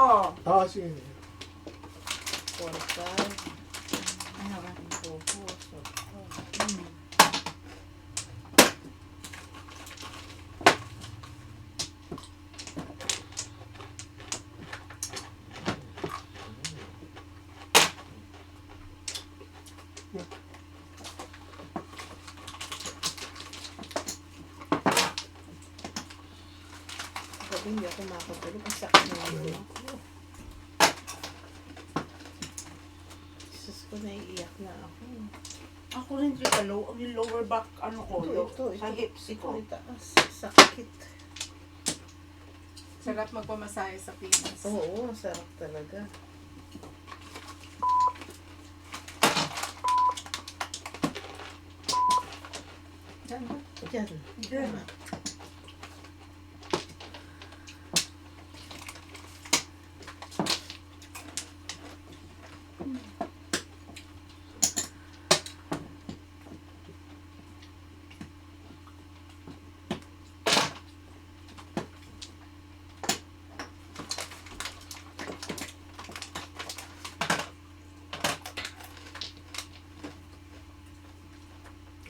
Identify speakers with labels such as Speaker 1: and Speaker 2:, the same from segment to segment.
Speaker 1: Oo.
Speaker 2: Oo, sige.
Speaker 3: 4, 5. Ano ba? Focus. Gabi hindi ako makatulog. Ang sakit na yun. Jesus ko, naiiyak na ako.
Speaker 1: Ako rin dito, yung lower back, ano ko,
Speaker 3: Ito.
Speaker 1: sa hips ko.
Speaker 3: Ito, itaas. Sakit.
Speaker 4: Sarap magpamasahe sa Pinas.
Speaker 3: Oo, sarap talaga.
Speaker 4: Diyan ba?
Speaker 3: Diyan.
Speaker 1: Diyan.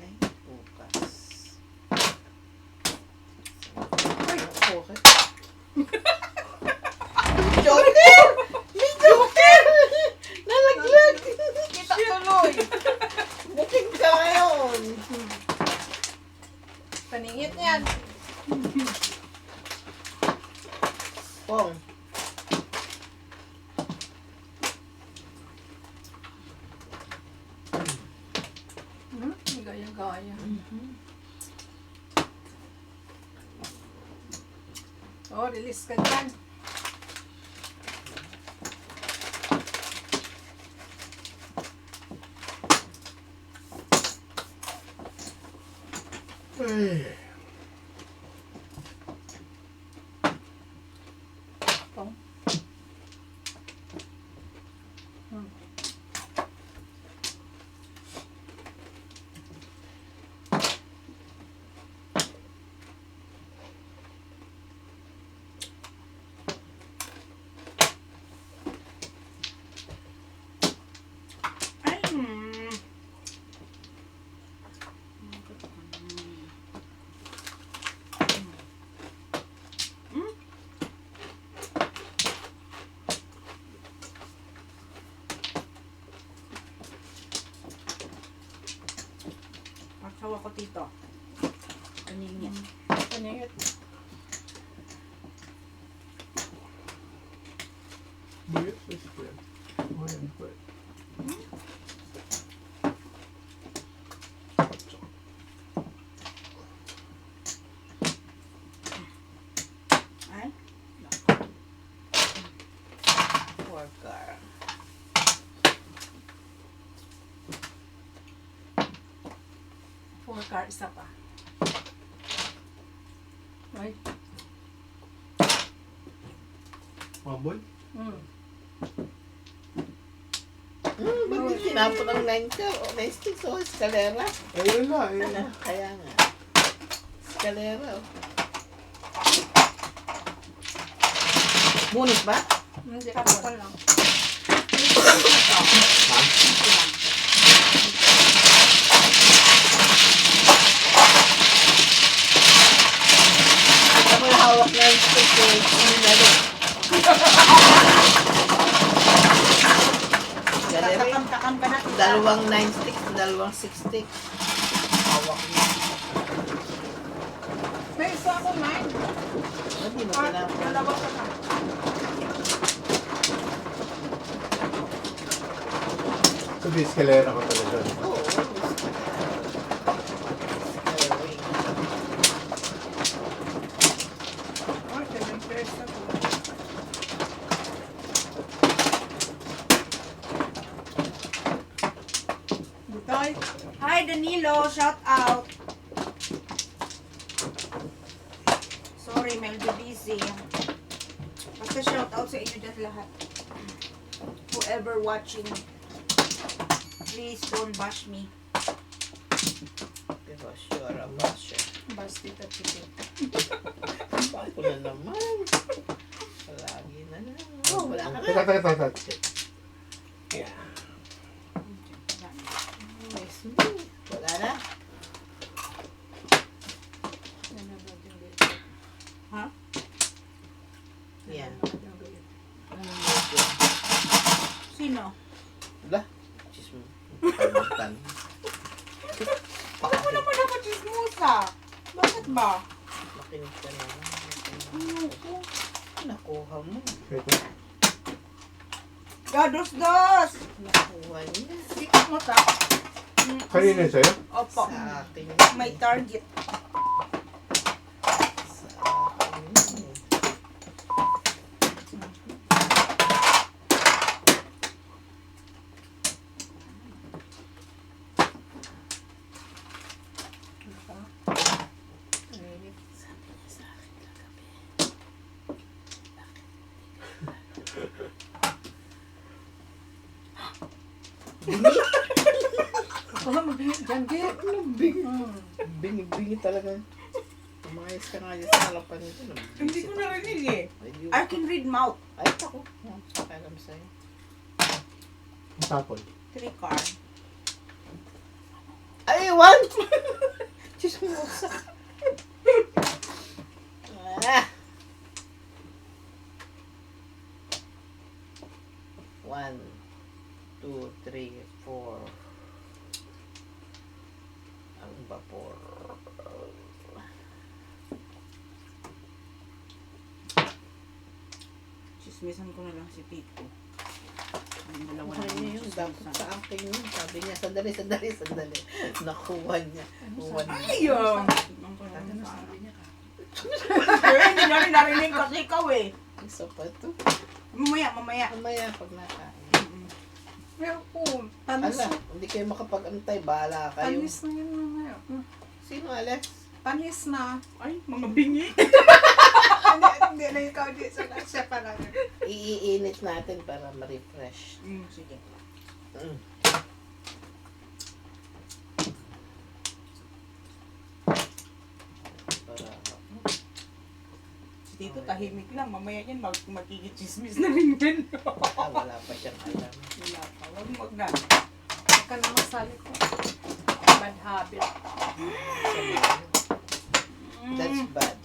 Speaker 3: Ay, bukas. Ay, okay. Joker! May Joker! Nalaglag!
Speaker 4: Kita tuloy!
Speaker 3: Booking ka ngayon!
Speaker 4: Paningit niyan.
Speaker 3: Pong.
Speaker 4: Gaya-gaya. Oh, release ka dyan.
Speaker 2: Ay.
Speaker 4: Pong.
Speaker 1: Magsawa ko dito. Kaningit.
Speaker 4: Paningit.
Speaker 2: Bulit sa square. Ayan, pwede.
Speaker 1: Ay,
Speaker 3: Worker.
Speaker 4: Four car, isa pa. Ay.
Speaker 2: Maboy?
Speaker 3: Ba't yung tinapon ang 9 ka? O 9 sticks o eskalera?
Speaker 2: Ayun na, ayun na.
Speaker 3: Kaya nga. Eskalera. Bunot ba?
Speaker 4: Hindi ka pa lang.
Speaker 3: Ito mo yung hawak na yung stick eh. Sinalo. Eskalera.
Speaker 1: takam-takam ka na.
Speaker 3: Dalawang 9 sticks, dalawang 6 sticks. Hawak na.
Speaker 4: May isa ako, mine.
Speaker 3: Hindi mo
Speaker 4: Ah,
Speaker 3: tinapon.
Speaker 4: dalawa ka na.
Speaker 2: Sabi, eskalera ko talaga.
Speaker 3: Oo.
Speaker 4: Oh, 7 pairs na po. Butoy.
Speaker 1: Hi, Danilo. Shout out. Sorry, medyo busy. Basta shout out sa inyo dyan lahat. Whoever watching, please don't bash me.
Speaker 3: Pero sure about siya.
Speaker 4: Bastita chicken.
Speaker 3: Ako na naman. Palagi na lang. Oh, wala ka na.
Speaker 2: Teka.
Speaker 3: Yeah. Yes, me. Wala na.
Speaker 1: Ha?
Speaker 3: Yan.
Speaker 1: Sino?
Speaker 3: Wala. Cheese mo. Pagbutan.
Speaker 1: Ano mo naman ako chismosa? Bakit ba?
Speaker 3: Makinig ka na.
Speaker 1: Ayoko.
Speaker 3: Nakuha mo.
Speaker 2: Ito.
Speaker 1: Gados-dos!
Speaker 3: Nakuha niya.
Speaker 1: Sikap mo ta.
Speaker 2: Kanina sa'yo?
Speaker 1: Opo.
Speaker 3: Sa akin.
Speaker 1: May target.
Speaker 3: Sa akin.
Speaker 4: Wala mabingit dyan, Git.
Speaker 3: Bingi talaga. Umayos ka nga dyan sa halapan nito.
Speaker 1: Hindi ko narinig eh.
Speaker 3: Ay,
Speaker 1: I can read mouth.
Speaker 3: Ay, ako. Sakalam sa'yo.
Speaker 2: Ang tapon.
Speaker 1: 3 card.
Speaker 3: Ay, one! Diyos mo sa... Ah! 1, 2, 3, 4. Ang vapor.
Speaker 1: Chismisan ko na lang si Tito. Ang dalawa
Speaker 3: Nakuha
Speaker 1: na
Speaker 3: niya yun. Dapat sa akin yun. Sabi niya, sandali. Nakuha niya. Kuha niya.
Speaker 1: Ayun!
Speaker 4: Ano sabi niya ka?
Speaker 1: Hindi na rin narinig kasi ikaw eh.
Speaker 3: Isa pa ito.
Speaker 1: Mamaya.
Speaker 3: Mamaya pag nakain.
Speaker 4: Pero po, tanis
Speaker 3: Ala, hindi kayo makapag-antay. Bahala kayo.
Speaker 4: Tanis na yun mamaya.
Speaker 3: Sino, Alex?
Speaker 4: Tanis na.
Speaker 1: Ay, mga bingi.
Speaker 4: Hindi na ikaw di sa siya pala.
Speaker 3: Iinit natin para ma-refresh.
Speaker 1: Sige.
Speaker 3: Mm. Para,
Speaker 1: Si Tito tahimik lang. Mamaya yan magkikichismis na rin din.
Speaker 3: wala pa siyang alam.
Speaker 1: Wala pa. Huwag magna.
Speaker 4: Huwag ka na masali ko. Bad habit.
Speaker 3: That's bad.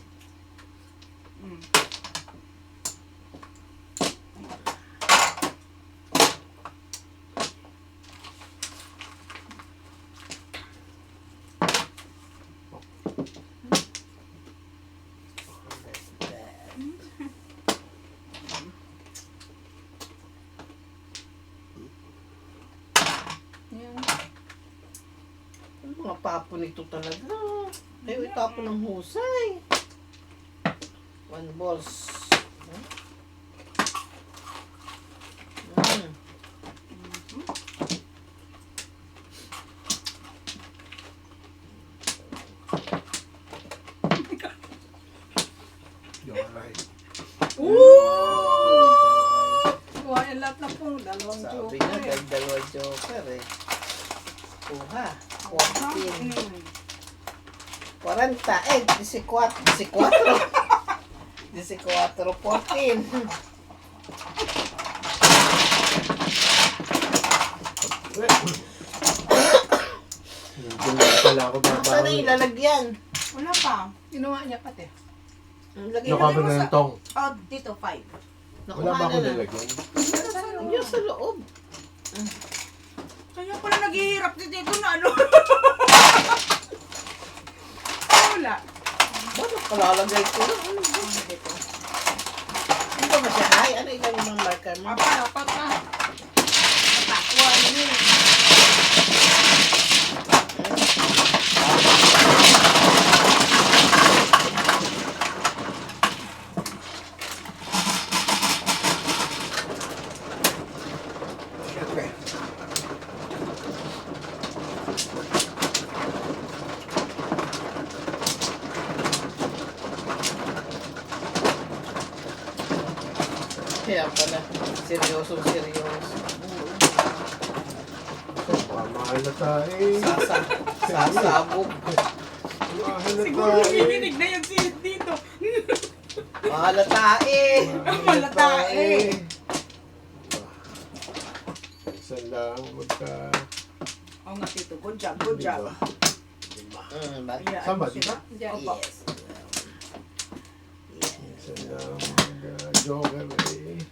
Speaker 1: Mm.
Speaker 3: That's bad.
Speaker 4: Yan.
Speaker 3: Ang mga papo nito talaga. Kayo itapo ng husay. 1 balls. Mm.
Speaker 4: Kuha yung lahat na pong dalawang
Speaker 3: Sabi
Speaker 4: joker.
Speaker 3: nga, dahil 2 joker eh. Kuha. 14. 40. Eh, 14. 14.
Speaker 2: Hindi pala ako
Speaker 3: Saan na
Speaker 2: babawi.
Speaker 3: ilalagyan?
Speaker 1: Wala pa.
Speaker 4: Ginawa niya pati.
Speaker 3: Lagyan
Speaker 2: Nakuha ko
Speaker 3: mo
Speaker 2: na ng tong.
Speaker 1: Oh, Tito 5.
Speaker 2: Wala ba ako nilagyan?
Speaker 3: Yung sa loob.
Speaker 1: Kaya pala naghihirap si Tito na ano. Wala.
Speaker 3: Bakit palalagay ko lang? Ano ba? Hindi ba masyahay? Ano ikaw yung marker mo?
Speaker 1: Apat na. Takwa na yun.
Speaker 3: Kaya pala, seryoso.
Speaker 2: Mahal na tayo.
Speaker 3: Sasabog.
Speaker 2: Mahal na
Speaker 1: Siguro
Speaker 2: tayo.
Speaker 1: nanginginig na yan si Tito.
Speaker 3: Malatae.
Speaker 1: Malatae.
Speaker 2: Isa lang, magka...
Speaker 1: Oo nga, Tito. Good job, good job.
Speaker 2: Lima.
Speaker 3: Ba?
Speaker 1: Hayaan
Speaker 2: Saan ba,
Speaker 1: mo sila.
Speaker 4: Diyan.
Speaker 1: Opo.
Speaker 3: Yes. Yes.
Speaker 2: Isa lang, joker eh.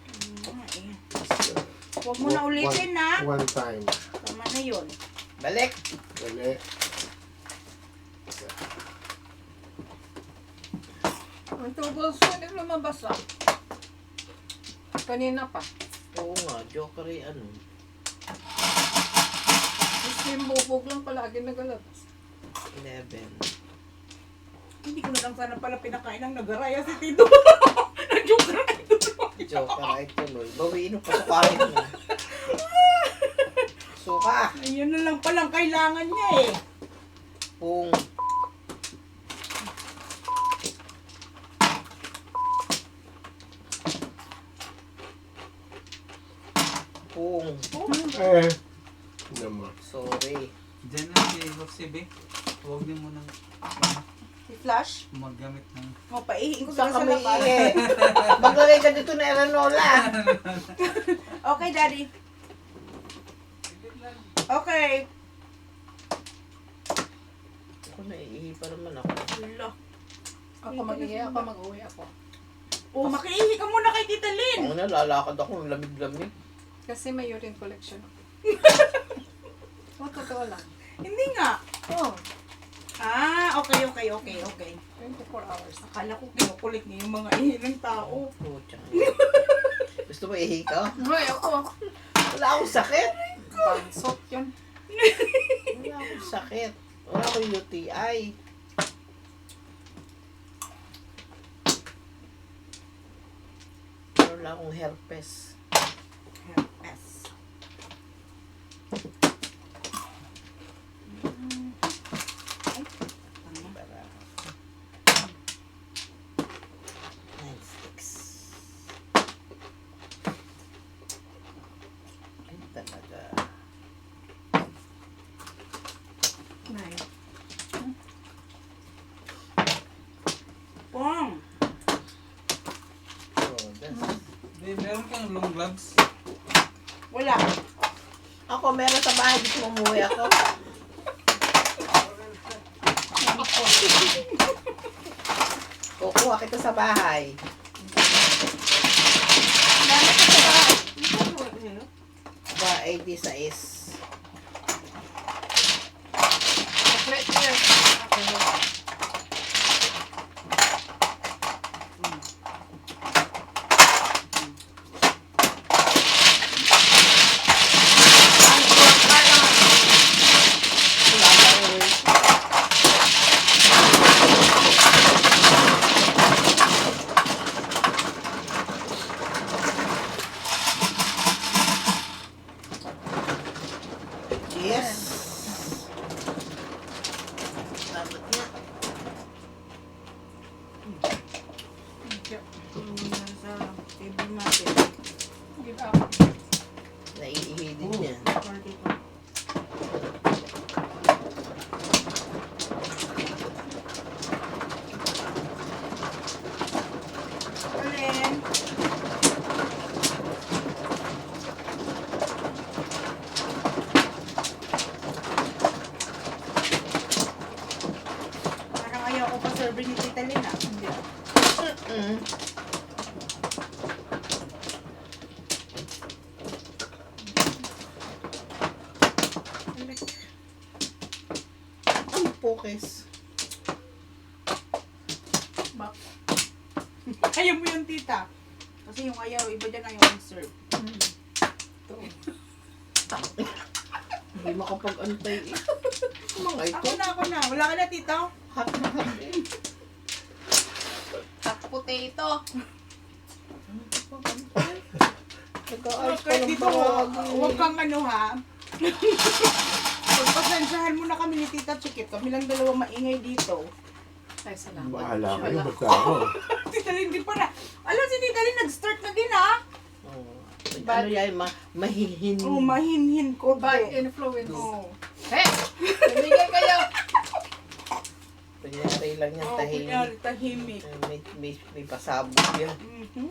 Speaker 2: Isa.
Speaker 1: Huwag mo na ulitin, ha?
Speaker 2: One time.
Speaker 1: Tama na yun.
Speaker 3: Balik.
Speaker 2: Dali. Isa.
Speaker 4: Ang tubos ko, hindi lumabas ah. Kanina pa.
Speaker 3: Oo nga, joker eh, ano.
Speaker 4: Gusto yung bubog lang palagi nagalabas.
Speaker 3: 11.
Speaker 1: Hindi ko na lang sana pala pinakain ng nagaraya si Tito. Nag-joke na ito.
Speaker 3: Joker ay tuloy. Bawiin mo pa sa kain mo. Suka.
Speaker 1: Ayun na lang palang kailangan niya eh.
Speaker 3: Pung. Pung.
Speaker 2: Eh. Naman.
Speaker 3: Sorry.
Speaker 5: Diyan na si Roxy B. Huwag niyo munang
Speaker 1: Si Flash,
Speaker 5: gumagamit ng...
Speaker 1: mapaihin ko
Speaker 3: Saan
Speaker 1: sila sa
Speaker 3: kami
Speaker 1: labas.
Speaker 3: iye? Maglagay ka dito na eranola.
Speaker 1: Okay, Daddy. Okay.
Speaker 3: Ako naiihi pa naman ako.
Speaker 1: Wala.
Speaker 4: Ako mag-ihi, ako mag-uwi ako.
Speaker 1: Oh, makiihi ka muna kay Tita Lynn.
Speaker 3: Ako na, lalakad ako ng lamig-lamig.
Speaker 4: Kasi may urine collection ako. Oh, totoo lang.
Speaker 1: Hindi nga.
Speaker 4: Oh,
Speaker 1: Ah, okay.
Speaker 4: 24 hours.
Speaker 1: Akala ko kinukulit niya yung mga ihi ng tao.
Speaker 3: Pucha. Gusto mo ihi ka?
Speaker 4: Hoy, ako.
Speaker 3: Wala akong sakit.
Speaker 4: Bansot yun.
Speaker 3: Wala akong sakit. Wala akong UTI. Wala akong herpes.
Speaker 1: Herpes.
Speaker 3: Para. 9-6. Ay, talaga.
Speaker 1: Nine. Pong.
Speaker 3: Oh, that's...
Speaker 5: Babe, meron kang long gloves?
Speaker 1: Wala.
Speaker 3: Ako, meron sa bahay. Gusto mo umuwi ako? Kukuha kita sa bahay.
Speaker 1: Dami ka sa bahay.
Speaker 3: Ba, 86.
Speaker 4: Chocolate here.
Speaker 3: Yes. Dapat nga.
Speaker 1: Nasa table natin.
Speaker 4: Give up.
Speaker 3: Naiihi din yan.
Speaker 1: Or dito. Alin? Parang ayaw ko pa serve ni Tita Lynn ah. Hindi.
Speaker 3: Mm. Ang pokes.
Speaker 1: Bak. Ayaw mo yung tita. Kasi yung ayaw, iba dyan ayaw yung serve.
Speaker 4: Ito.
Speaker 3: Hindi makapag-antay eh. Mga ito.
Speaker 1: Ako na. Wala ka na, tita.
Speaker 3: Hot na hot eh.
Speaker 4: Hot potato.
Speaker 3: Nag-aayos pa
Speaker 1: Kaya
Speaker 3: ng
Speaker 1: dito,
Speaker 3: bawagi.
Speaker 1: huwag kang ano ha. Pagpasensyahan mo na kami ni Tita Chikit. Kami lang dalawa maingay dito.
Speaker 4: Ay, salamat.
Speaker 2: Bahala kayo,
Speaker 4: Wala.
Speaker 2: basta ako.
Speaker 1: Tita Lynn din pa na. Alam si Tita Lynn, nag-start na din ha.
Speaker 3: Oh. Ano yan, mahihin.
Speaker 1: Oo, mahinhin ko.
Speaker 4: Bad influence.
Speaker 1: Oo.
Speaker 4: Hey! Nabigay kayo!
Speaker 3: Kunyari lang yan,
Speaker 1: Oo,
Speaker 3: tahimik.
Speaker 1: kunyari, tahimik.
Speaker 3: May pasabog yan.
Speaker 1: Mhm.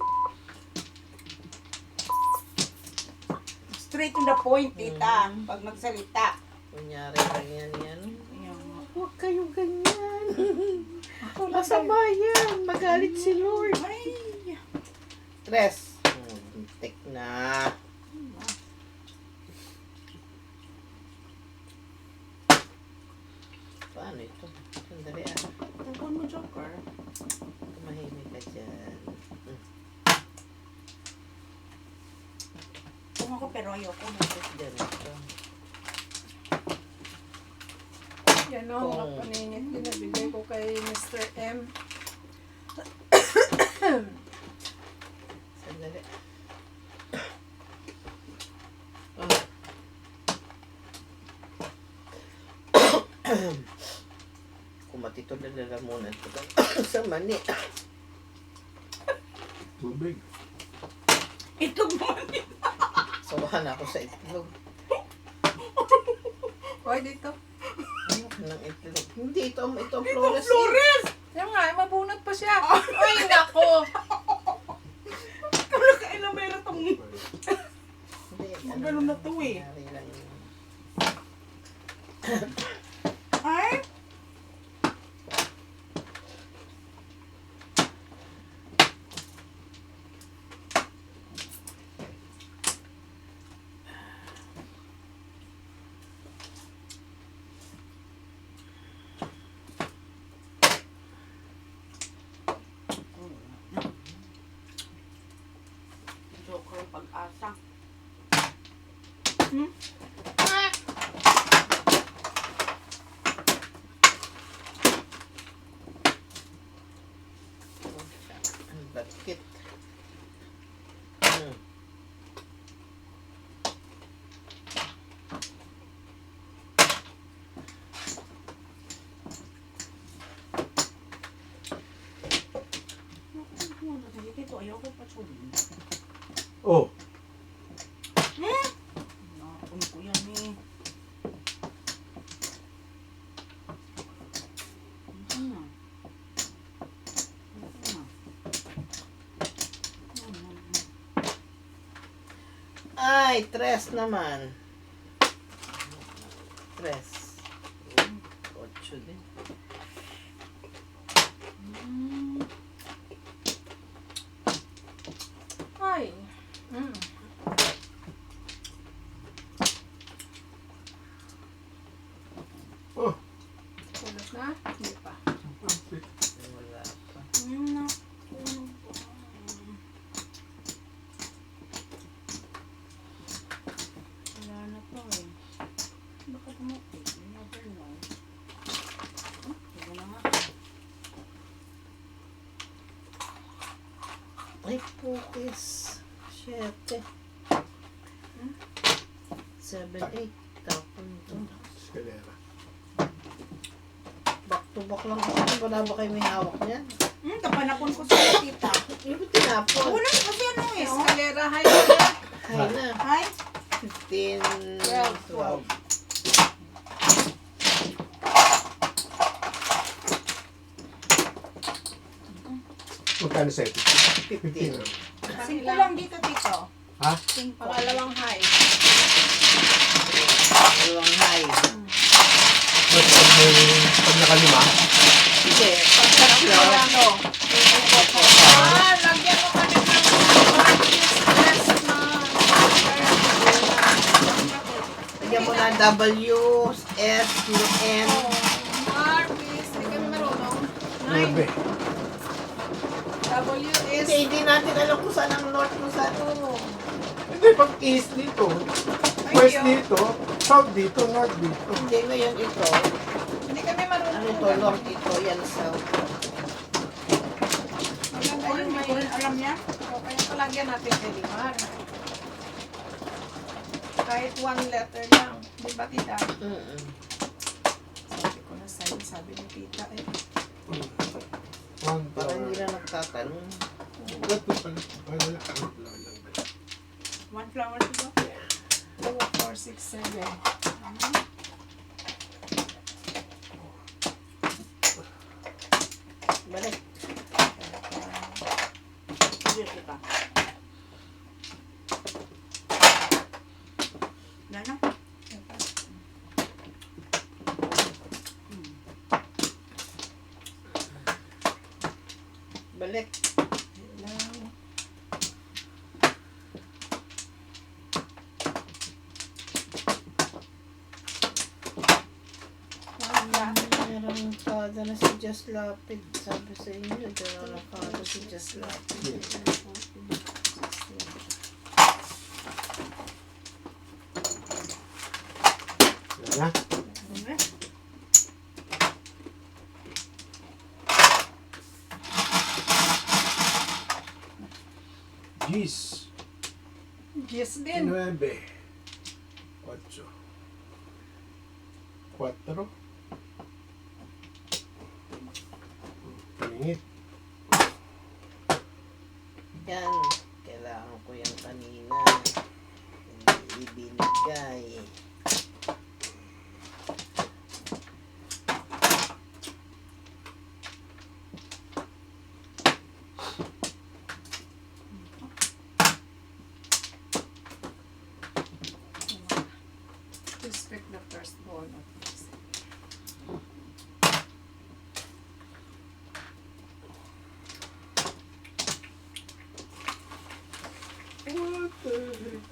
Speaker 1: straight to the point, tita. Pag nagsalita.
Speaker 3: Kunyari lang yan.
Speaker 1: Ayan nga.
Speaker 3: Huwag kayo ganyan. Masama yan. Magalit si Lord.
Speaker 1: Ay!
Speaker 3: Tres. Tik na. Paano ito? Sandali
Speaker 1: Tagpuan mo, Joker.
Speaker 3: Tumahimik ka dyan.
Speaker 1: Kung ako pero ayoko mo.
Speaker 3: Ganito.
Speaker 4: Yan o, ang kapaninit pinabigay ko kay Mr. M.
Speaker 3: Sandali. Kumatito na lalamunan ko sa mani.
Speaker 2: Tubig.
Speaker 1: Ito mo.
Speaker 3: Sawahan ako sa itlog.
Speaker 4: Hoy, dito.
Speaker 3: Ano ka ng itlog? Hindi, ito
Speaker 1: Ito,
Speaker 3: Flores.
Speaker 1: Flores!
Speaker 4: Yan nga, mabunot pa siya. Ay, nako.
Speaker 1: Ikaw na kailang meron tong...
Speaker 3: Hindi,
Speaker 1: Ganun na to eh.
Speaker 3: nangyari lang yun.
Speaker 1: Ay! Joker ang pag-asa. Hmm?
Speaker 3: Ang bakit?
Speaker 1: Dito, ayoko pa chulin.
Speaker 2: Oh,
Speaker 1: Nakapun ko yan eh. Ano na?
Speaker 3: Ay, tres naman. Tres. Ocho din.
Speaker 4: Ay. Mm.
Speaker 2: oh.
Speaker 4: Pulot na? Hindi pa.
Speaker 3: Wala pa.
Speaker 1: Wala na po eh. Baka dumating. You never know. Wala nga.
Speaker 3: Ay, pukis. Siyete. 7, 8. Tapon to.
Speaker 2: Escalera.
Speaker 3: Back to back lang ako. Wala ba kayo may hawak niyan?
Speaker 1: Tapanapon ko sa tita.
Speaker 3: Yung ba tinapon?
Speaker 1: Wala kasi ano eh. Oh.
Speaker 4: Escalera, high na.
Speaker 3: Hay na.
Speaker 1: Ay,
Speaker 3: 15,
Speaker 4: 12.
Speaker 3: 12.
Speaker 2: Magkano sa ito?
Speaker 3: 15.
Speaker 2: 15.
Speaker 1: singko lang dito, tito.
Speaker 2: Ha?
Speaker 1: Singko.
Speaker 4: Pangalawang high.
Speaker 3: Dalawang high.
Speaker 2: Pag nakalima?
Speaker 3: Hindi. Pagkatlo.
Speaker 4: Ano? Lagyan mo kami ng practice test na.
Speaker 3: Lagyan mo na W, S, N.
Speaker 4: Marvis, hindi kami marunong.
Speaker 2: 9.
Speaker 4: W is
Speaker 3: Hindi natin alam kung saan ang north, kung saan ano.
Speaker 2: Hindi, pag east dito, west dito, south dito, north dito.
Speaker 3: Hindi, ngayon ito.
Speaker 4: hindi kami marunong.
Speaker 3: Ano ito, north ito, yan south.
Speaker 4: Maganda
Speaker 1: Ayun,
Speaker 4: yung
Speaker 1: hindi
Speaker 4: may...
Speaker 1: ko rin alam niya.
Speaker 4: O, kaya palagyan natin kay Limar. Kahit one letter lang. Di ba, tita? Sabi ko na sa'yo, sabi ni tita eh.
Speaker 2: One
Speaker 3: Parang hindi
Speaker 2: flower.
Speaker 3: na nagtatanong.
Speaker 2: What to pala? Wala lang. One flower lang ba?
Speaker 1: One flower dito.
Speaker 4: 2, 4, 6, 7.
Speaker 3: Balik.
Speaker 1: Sige, tita.
Speaker 3: Balik. Lang. Merong kada na si Just Lapid. Sabi sa inyo, merong kada si Just Lapid.
Speaker 2: Wala na. Gis.
Speaker 4: Yes din.
Speaker 2: 9. 8. 4. Pingit.
Speaker 3: Yan. Kailangan ko yan kanina. Hindi ibinigay.
Speaker 4: Just pick the first ball. Not the second.
Speaker 2: What the heck?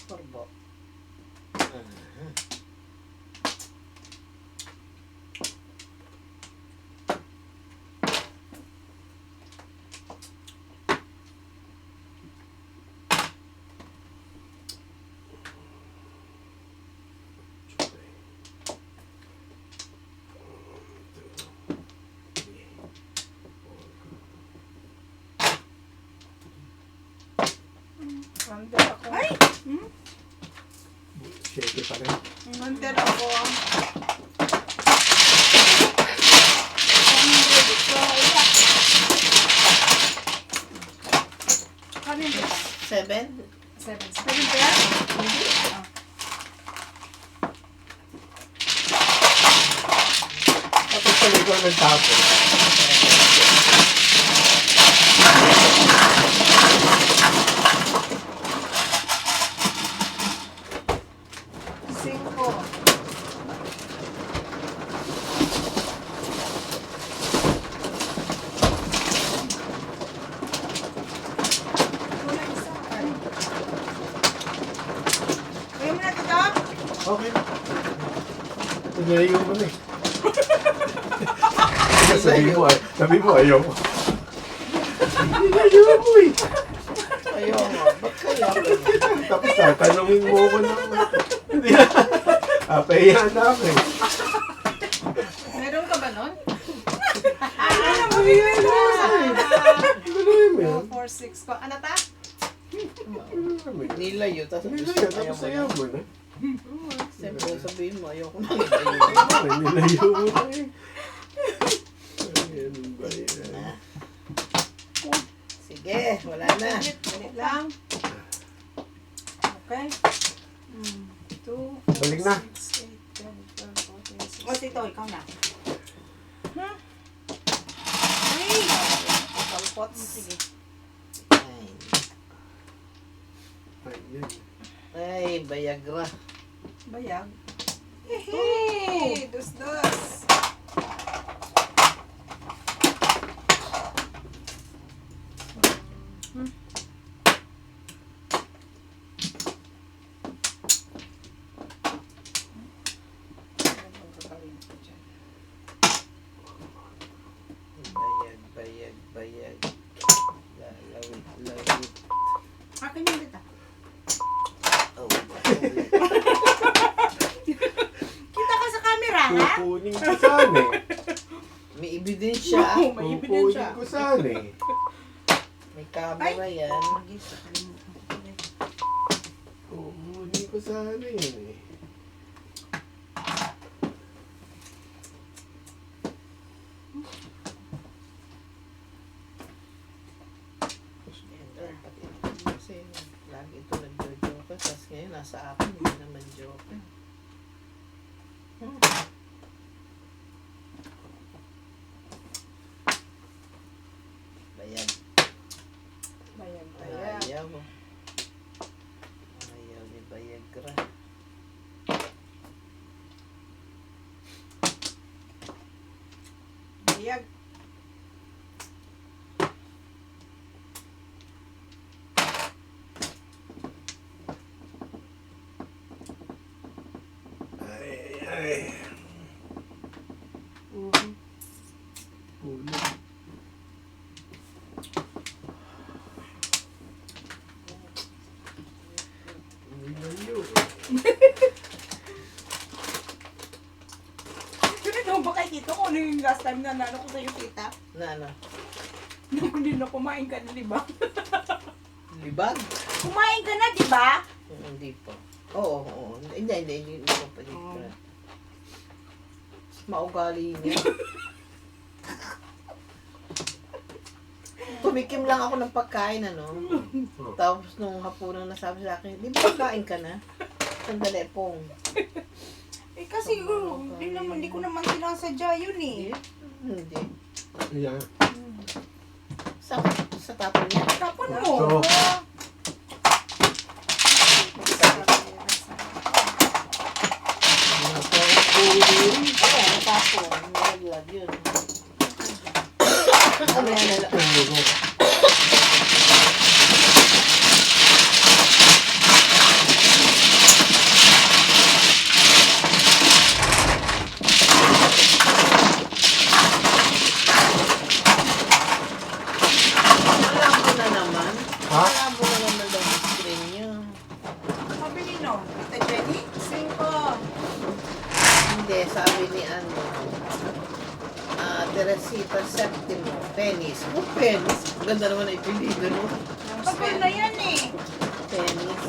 Speaker 3: Turbo.
Speaker 4: Under ako.
Speaker 1: Ay!
Speaker 2: Shake pa rin.
Speaker 4: Under ako. Kanin ba?
Speaker 3: 7?
Speaker 4: 7.
Speaker 1: Pwede ba yan?
Speaker 2: Tapos sa likod nagtapos.
Speaker 4: Cinco. Wala isa.
Speaker 1: Kaya mo na ito, Dok?
Speaker 2: Okay. Nilayo mo na eh. Sabi mo ayaw mo. Nilayo mo eh.
Speaker 3: Ayaw nga. Ba't kaya ganun?
Speaker 2: Tapos tatanungin mo ko na. Hindi na. Pahiya na ako eh.
Speaker 4: Meron ka ba nun?
Speaker 2: Pahiya na ako eh. Gano'n mo yan.
Speaker 4: 2, 4, 6 ko. Ano ta?
Speaker 3: Nilayo. Tapos
Speaker 2: Nilayo, tapos ayaw mo na.
Speaker 3: Siyempre sabihin mo, ayaw ko na nilayo.
Speaker 2: Nilayo mo na eh. Ayan ba yan?
Speaker 3: Sige, wala na.
Speaker 4: Ganit lang. Okay. 2,
Speaker 2: Balik na.
Speaker 4: 6, 8, 10, 12, 14, 15,
Speaker 1: O, Tito, ikaw na.
Speaker 4: Kalpots.
Speaker 1: Sige.
Speaker 2: Ayan.
Speaker 3: Ay, Viagra.
Speaker 4: Bayag. Hey! Dus-dus.
Speaker 3: Bayag. Lalawit.
Speaker 1: Akin yung dito.
Speaker 3: Oh,
Speaker 1: Kita ka sa camera, ha?
Speaker 2: Kukunin ko sana eh.
Speaker 3: may ebidensya.
Speaker 1: May ebidensya.
Speaker 2: Kukunin ko sana eh.
Speaker 3: May camera yan.
Speaker 2: Hindi ko sana yun eh.
Speaker 3: Yan doon, pati kasi lagi ito nag-joke. Tapos ngayon nasa akin, hindi naman joke. Bayag.
Speaker 4: Bayag.
Speaker 3: Ayaw. Ayaw ni Viagra.
Speaker 1: Bayag.
Speaker 2: Ay. Ulo. Layo.
Speaker 1: Sunod mo ba kay Tito kung ano yung last time na nalo ko sa'yo, tita?
Speaker 3: Na ano?
Speaker 1: Nung hindi na kumain ka na, di ba?
Speaker 3: Libag?
Speaker 1: Kumain ka na, di ba?
Speaker 3: Hindi po. Oo. Hindi ko pa dito. Maugali niya. Tumikim lang ako ng pagkain, ano. Tapos nung hapunan nasabi sa akin, di ba kain ka na? Sandali pong.
Speaker 1: Eh kasi hindi ko naman sinasadya yun eh.
Speaker 3: Hindi.
Speaker 2: Ayan.
Speaker 3: Sa tapon niya.
Speaker 1: Tapon mo.
Speaker 2: So,
Speaker 3: Kaya natapon. Nalaglag yun. Ano yan?
Speaker 2: Puro.
Speaker 3: Malabo na naman.
Speaker 2: Ha?
Speaker 3: Malabo na naman daw yung screen niyo.
Speaker 1: Sabi ni no, Tita Jenny?
Speaker 3: Hindi, sabi ni ano, Teresita Septimo, penis. Oh, penis. Ganda naman na ipilido, no?
Speaker 1: Pagod na yan eh.
Speaker 3: Penis.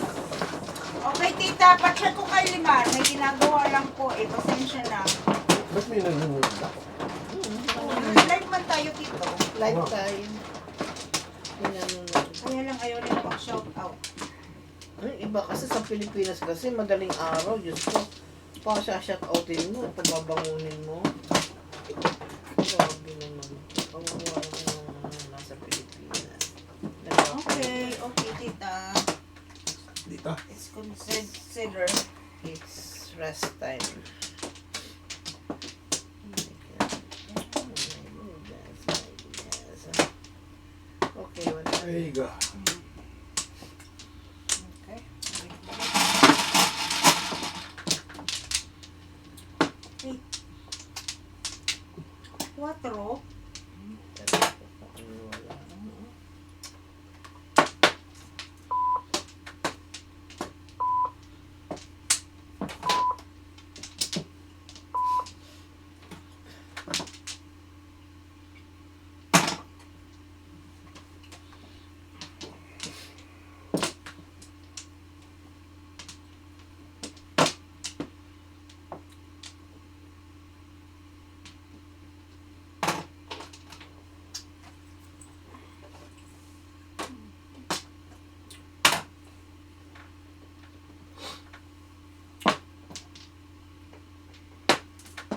Speaker 1: Okay, tita, pacheck ko kay Limar. May ginagawa lang po eh. Pasensya na.
Speaker 2: Ba't may nanonood ba?
Speaker 1: Live man tayo dito.
Speaker 3: Lifetime. Pinanonood.
Speaker 1: Kaya lang ayaw nila mag-shout out.
Speaker 3: Ay, iba kasi sa Pilipinas kasi madaling araw, Diyos ko. Pa-shoutoutin mo, pababangunin mo. Grabe naman. Kawawa naman nasa Pilipinas.
Speaker 1: Okay, tita.
Speaker 2: Dito.
Speaker 1: It's consider.
Speaker 3: It's rest time. Okay, wala.
Speaker 2: There you go.
Speaker 1: Okay. 4.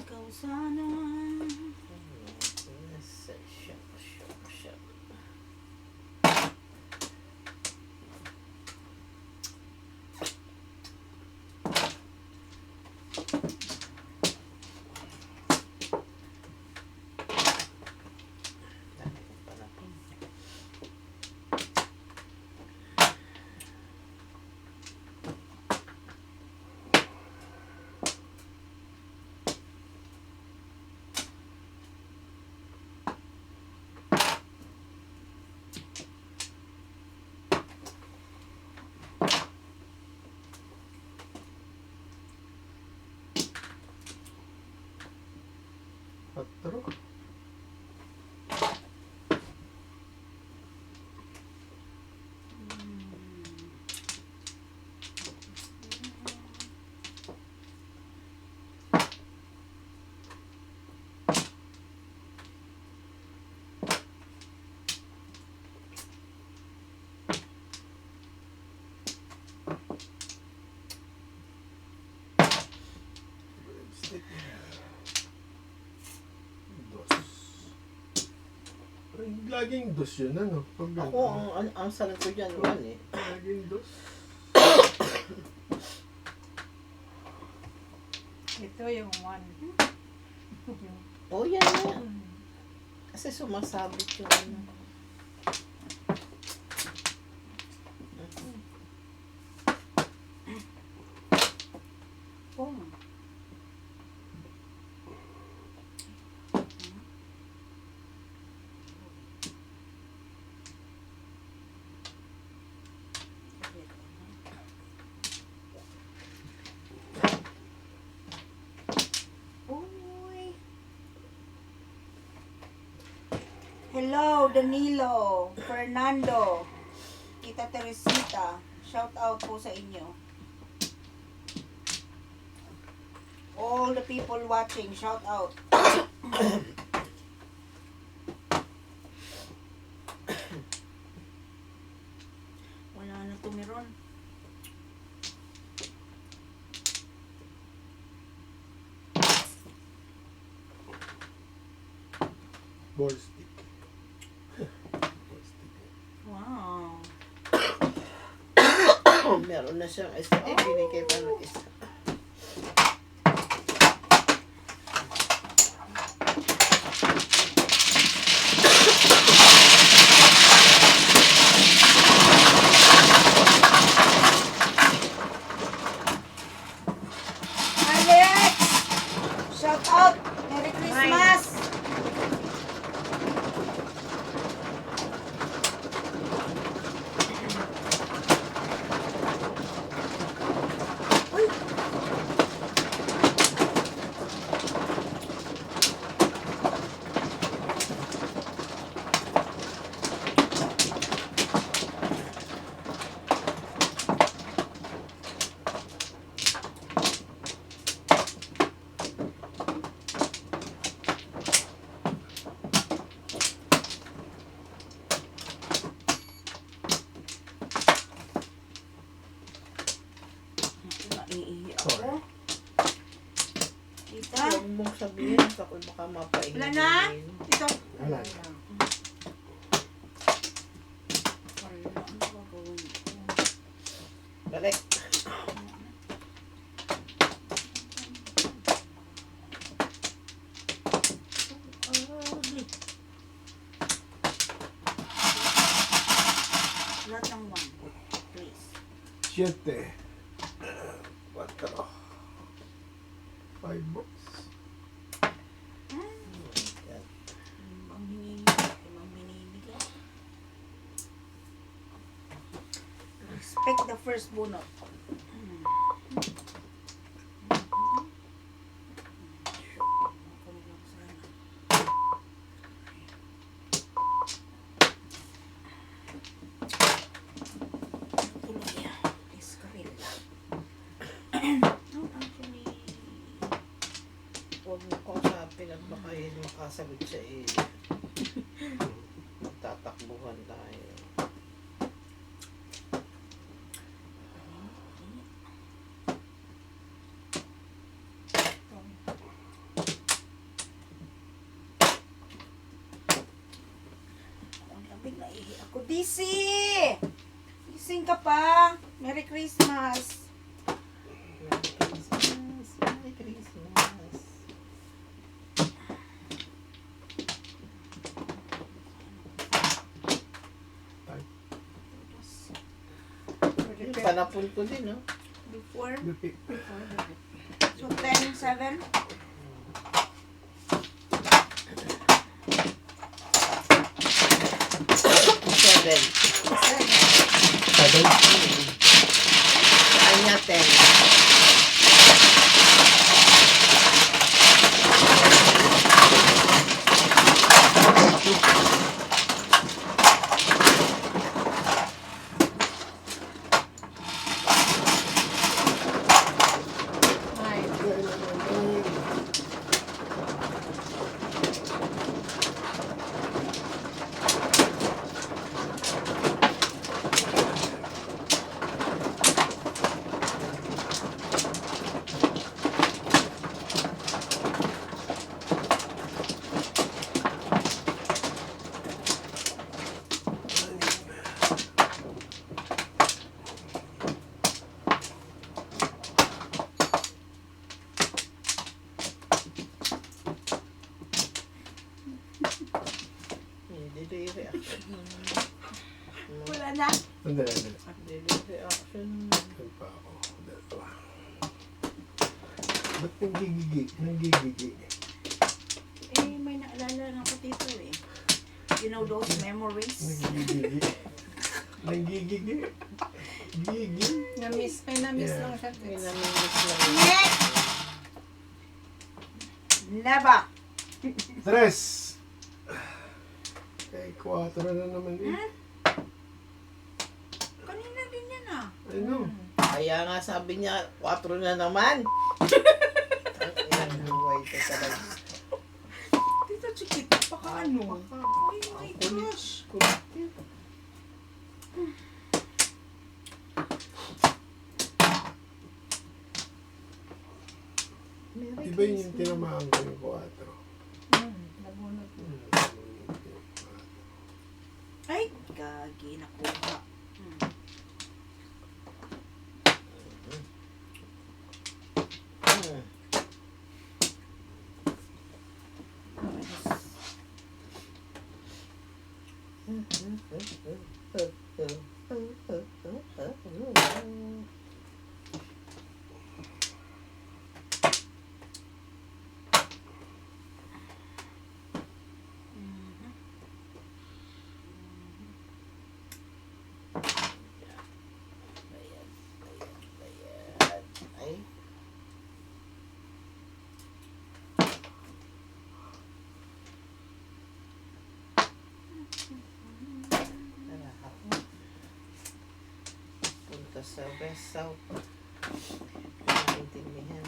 Speaker 1: Ikaw sana.
Speaker 2: Patro. laging dos yun, ano? Pag
Speaker 3: Ako, ang salat ko dyan, 1 eh.
Speaker 2: Laging dos.
Speaker 4: Ito yung 1.
Speaker 3: Oh, yan na. Kasi sumasabit yung ano.
Speaker 1: Oh. Uy. Hello, Danilo, Fernando, Tita Teresita. Shout out po sa inyo. All the people watching, shout out. Wala na tumiron.
Speaker 2: Ball stick. Ball stick.
Speaker 1: Wow.
Speaker 3: Meron na siyang isa. Eh, binigay pa ng isa.
Speaker 1: Alex! Shout out! Merry Christmas! Uy! Naiihi ako.
Speaker 2: Sorry.
Speaker 1: Tita?
Speaker 3: Huwag mong sabihin. Ako baka mapaingin.
Speaker 1: Wala na? Ito.
Speaker 2: Wala.
Speaker 1: Wala. Ano gagawin ko?
Speaker 3: Balik.
Speaker 1: Lahat ng one. Please.
Speaker 2: 7. 4. 5 bucks.
Speaker 1: Ang binibigay. Respect the first bunot.
Speaker 3: Huwag mo kausapin at baka yun makasagot siya eh. Tatakbuhan tayo.
Speaker 1: Ang lamig na ihi ako. DC! Gising ka pa. Merry Christmas.
Speaker 3: Merry Christmas. Merry Christmas. Yung panapon ko din, no?
Speaker 1: Before.
Speaker 2: Lupi.
Speaker 1: So 10, 7.
Speaker 3: Seven.
Speaker 2: 7.
Speaker 3: Kanya 10. reaction.
Speaker 1: Wala na.
Speaker 2: Sandali, sandali.
Speaker 3: Delayed reaction.
Speaker 2: Saan pa ako? Dalawa. Ba't nanggigigi? Nanggigigi.
Speaker 1: Eh, may naalala na ako dito eh. You know those memories?
Speaker 2: Nanggigigi. Nanggigigi. Gigi.
Speaker 4: May na-miss
Speaker 2: Yeah.
Speaker 4: lang siya.
Speaker 3: May namimiss lang.
Speaker 1: Next! Never!
Speaker 2: Tres! Eh, 4 na naman eh.
Speaker 1: Kanina din yan ah.
Speaker 2: Ano?
Speaker 3: Kaya nga sabi niya, 4 na naman. Ang buhay ko talaga.
Speaker 1: Tita Chiquita, baka ano? Ay, my gosh.
Speaker 2: Di ba yun yung tinamaan ko yung 4?
Speaker 4: Nabunot.
Speaker 1: Ay, gagi, nakuha.
Speaker 3: Hmm. Ay. Tara, ako. Punta sa West South. Naintindihan.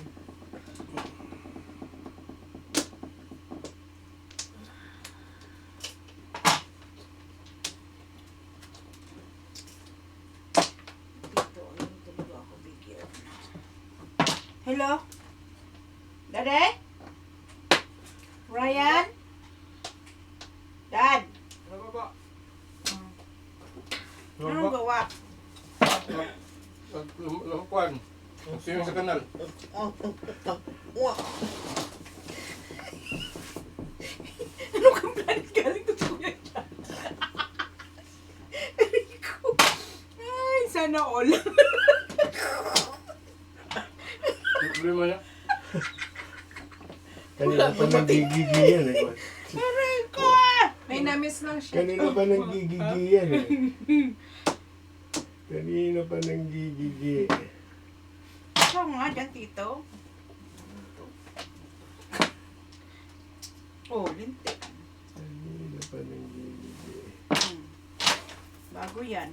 Speaker 1: Dito, ayun talaga ako bigyan. Hello? Daddy? Ryan? Dad?
Speaker 2: Ano ba?
Speaker 1: Anong gawa?
Speaker 2: Kuwan. Sino sa kanal?
Speaker 3: Wow.
Speaker 1: Ano kang planet galing to kuya dyan? Rico. Ay, sana all.
Speaker 2: Problema niya? Kanina pa nanggigigi yan eh.
Speaker 1: Rico!
Speaker 4: May na-miss lang siya.
Speaker 2: Kanina pa nanggigigi yan eh. Kanina pa nanggigigi.
Speaker 1: Ikaw nga dyan, tito. Oh, lintik.
Speaker 2: Kanina pa nanggigigi.
Speaker 1: Bago yan.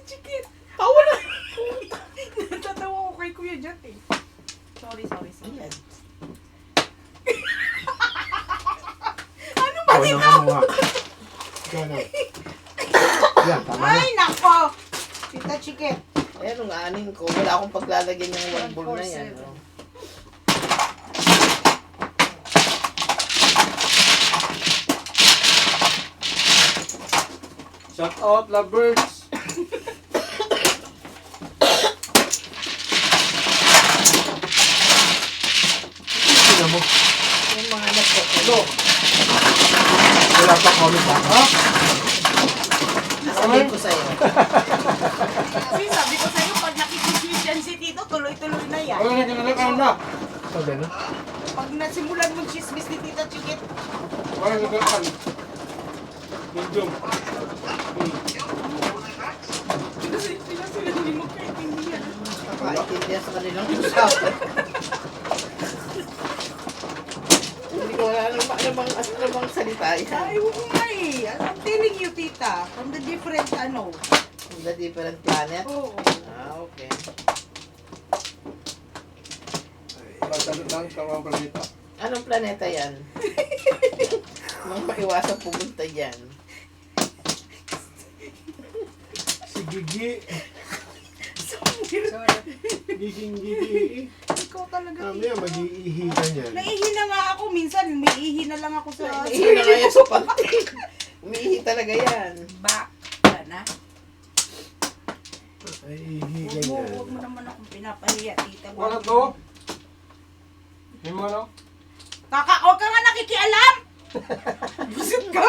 Speaker 1: Chikit. Tawa na. Natatawa ko kay Kuya Jat eh. Sorry.
Speaker 3: Ayan.
Speaker 1: Ano ba
Speaker 2: Ano
Speaker 1: dito?
Speaker 2: ka mga? Gano'n. Yan, tama na.
Speaker 1: Ay, nako. Tita Chikit.
Speaker 3: Ayan, nung anin ko, wala akong paglalagyan ng one ball na yan.
Speaker 4: 147.
Speaker 3: Oh.
Speaker 2: Shout out, lovebirds! Sino mo?
Speaker 3: Yung mga nagpo.
Speaker 2: Ano? Wala pa comment ha? Ha?
Speaker 3: Sabihin ko sa'yo.
Speaker 1: Kasi sabi ko sa'yo, pag nakikismis yan si Tito, tuloy-tuloy na yan.
Speaker 2: Ano na kinalakaw na? Sabi na?
Speaker 1: Pag nasimulan mong chismis ni Tita Chikit,
Speaker 2: Wala na kinalakaw. Medium.
Speaker 1: sila hindi mo kaintindihan.
Speaker 3: Kakaintindihan sa kanilang usapan. Hindi ko alam ano bang salita yan.
Speaker 1: Ay, oo nga eh. I'm telling you, Tita, from the different,
Speaker 3: From the different planet.
Speaker 1: Oo.
Speaker 3: Ah, okay.
Speaker 2: Matalot lang sa mga planeta.
Speaker 3: Anong planeta yan? Nang maiwasan pumunta dyan.
Speaker 2: Si Gigi.
Speaker 1: So weird.
Speaker 4: Sorry.
Speaker 2: Giging-gigi.
Speaker 1: Ikaw talaga,
Speaker 2: Mamaya
Speaker 1: Tito.
Speaker 2: mag-iihi ka niyan.
Speaker 1: Naihi na nga ako. Minsan, may ihi na lang ako sa...
Speaker 3: Umiihi na nga yan sa panty. Umiihi talaga yan.
Speaker 1: Back. Wala na.
Speaker 2: Ay, ihi ka
Speaker 1: Huwag
Speaker 2: niyan.
Speaker 1: mo naman akong pinapahiya, Tita.
Speaker 2: Wala to? Hindi mo ano?
Speaker 1: Huwag ka nga nakikialam! Busit ka?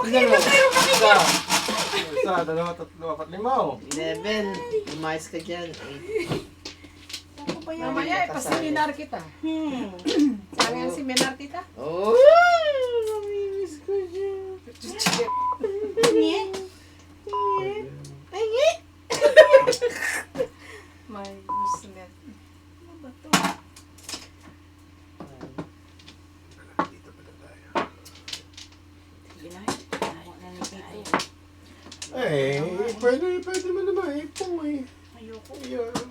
Speaker 2: Tingnan mo. Isa, dalawa, tatlo, apat, lima oh.
Speaker 3: 11. Lumayas ka dyan. 8.
Speaker 1: Ako pa yan.
Speaker 4: Mamaya, ipaseminar kita. Saan nga seminar kita?
Speaker 3: Oh! Namimiss ko siya. Ay, ngi!
Speaker 4: My goodness.
Speaker 1: Ano ba to?
Speaker 2: Dito pa na tayo.
Speaker 1: Sige na. Ako na ni Tito.
Speaker 2: Pwede mo naman ipong eh.
Speaker 1: Ayoko.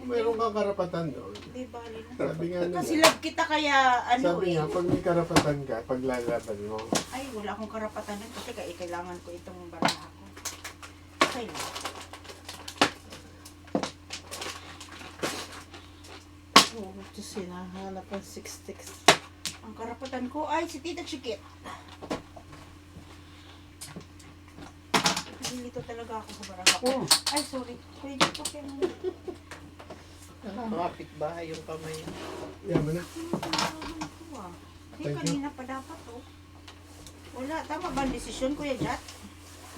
Speaker 2: Mayroong kang karapatan doon.
Speaker 1: Hindi bali na.
Speaker 2: Sabi nga nila.
Speaker 1: Kasi love kita kaya ano
Speaker 2: Sabi
Speaker 1: eh.
Speaker 2: nga, pag may karapatan ka, paglalaban mo.
Speaker 1: Ay, wala akong karapatan nun kasi kailangan ko itong barana ko. Okay na.
Speaker 3: Oh, ito sinahanap ang 6 sticks.
Speaker 1: Ang karapatan ko ay si Tita Chikit. Nilito talaga ako sa barana ko.
Speaker 2: Oh.
Speaker 1: Ay, sorry. Pwede po kayo naman.
Speaker 3: Nakakapit bahay yung kamay.
Speaker 2: Yan mo na.
Speaker 1: Hindi,
Speaker 2: Thank you.
Speaker 1: kanina pa dapat oh. Wala, tama ba ang desisyon, Kuya Jat?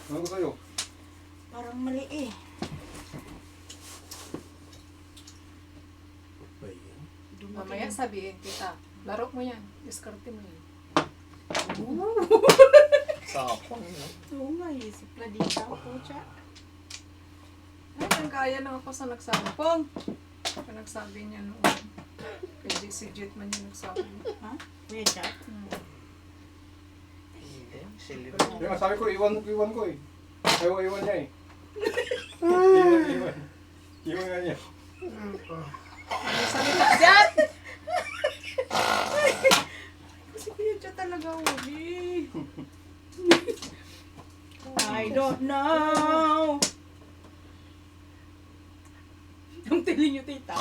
Speaker 2: Ano sa'yo?
Speaker 1: Parang mali eh.
Speaker 4: Mamaya sabihin kita. Laro mo yan. Diskarte mo yan.
Speaker 3: Sapang, no?
Speaker 1: Oo nga eh, si Pladita ako, Jat.
Speaker 4: Ay, nagkaya lang ako sa nagsampong. Kaya nagsabi niya noon. Kaya si Jet man yung nagsabi.
Speaker 1: Ha? Kuya Jat?
Speaker 3: Hindi, silip.
Speaker 6: Yung sabi ko, iwan ko eh. Ayaw iwan niya eh. Iwan. Iwan nga niya.
Speaker 4: Ano salita dyan?
Speaker 1: Kasi Kuya Jat talaga huli. I don't know. I'm telling you, tita.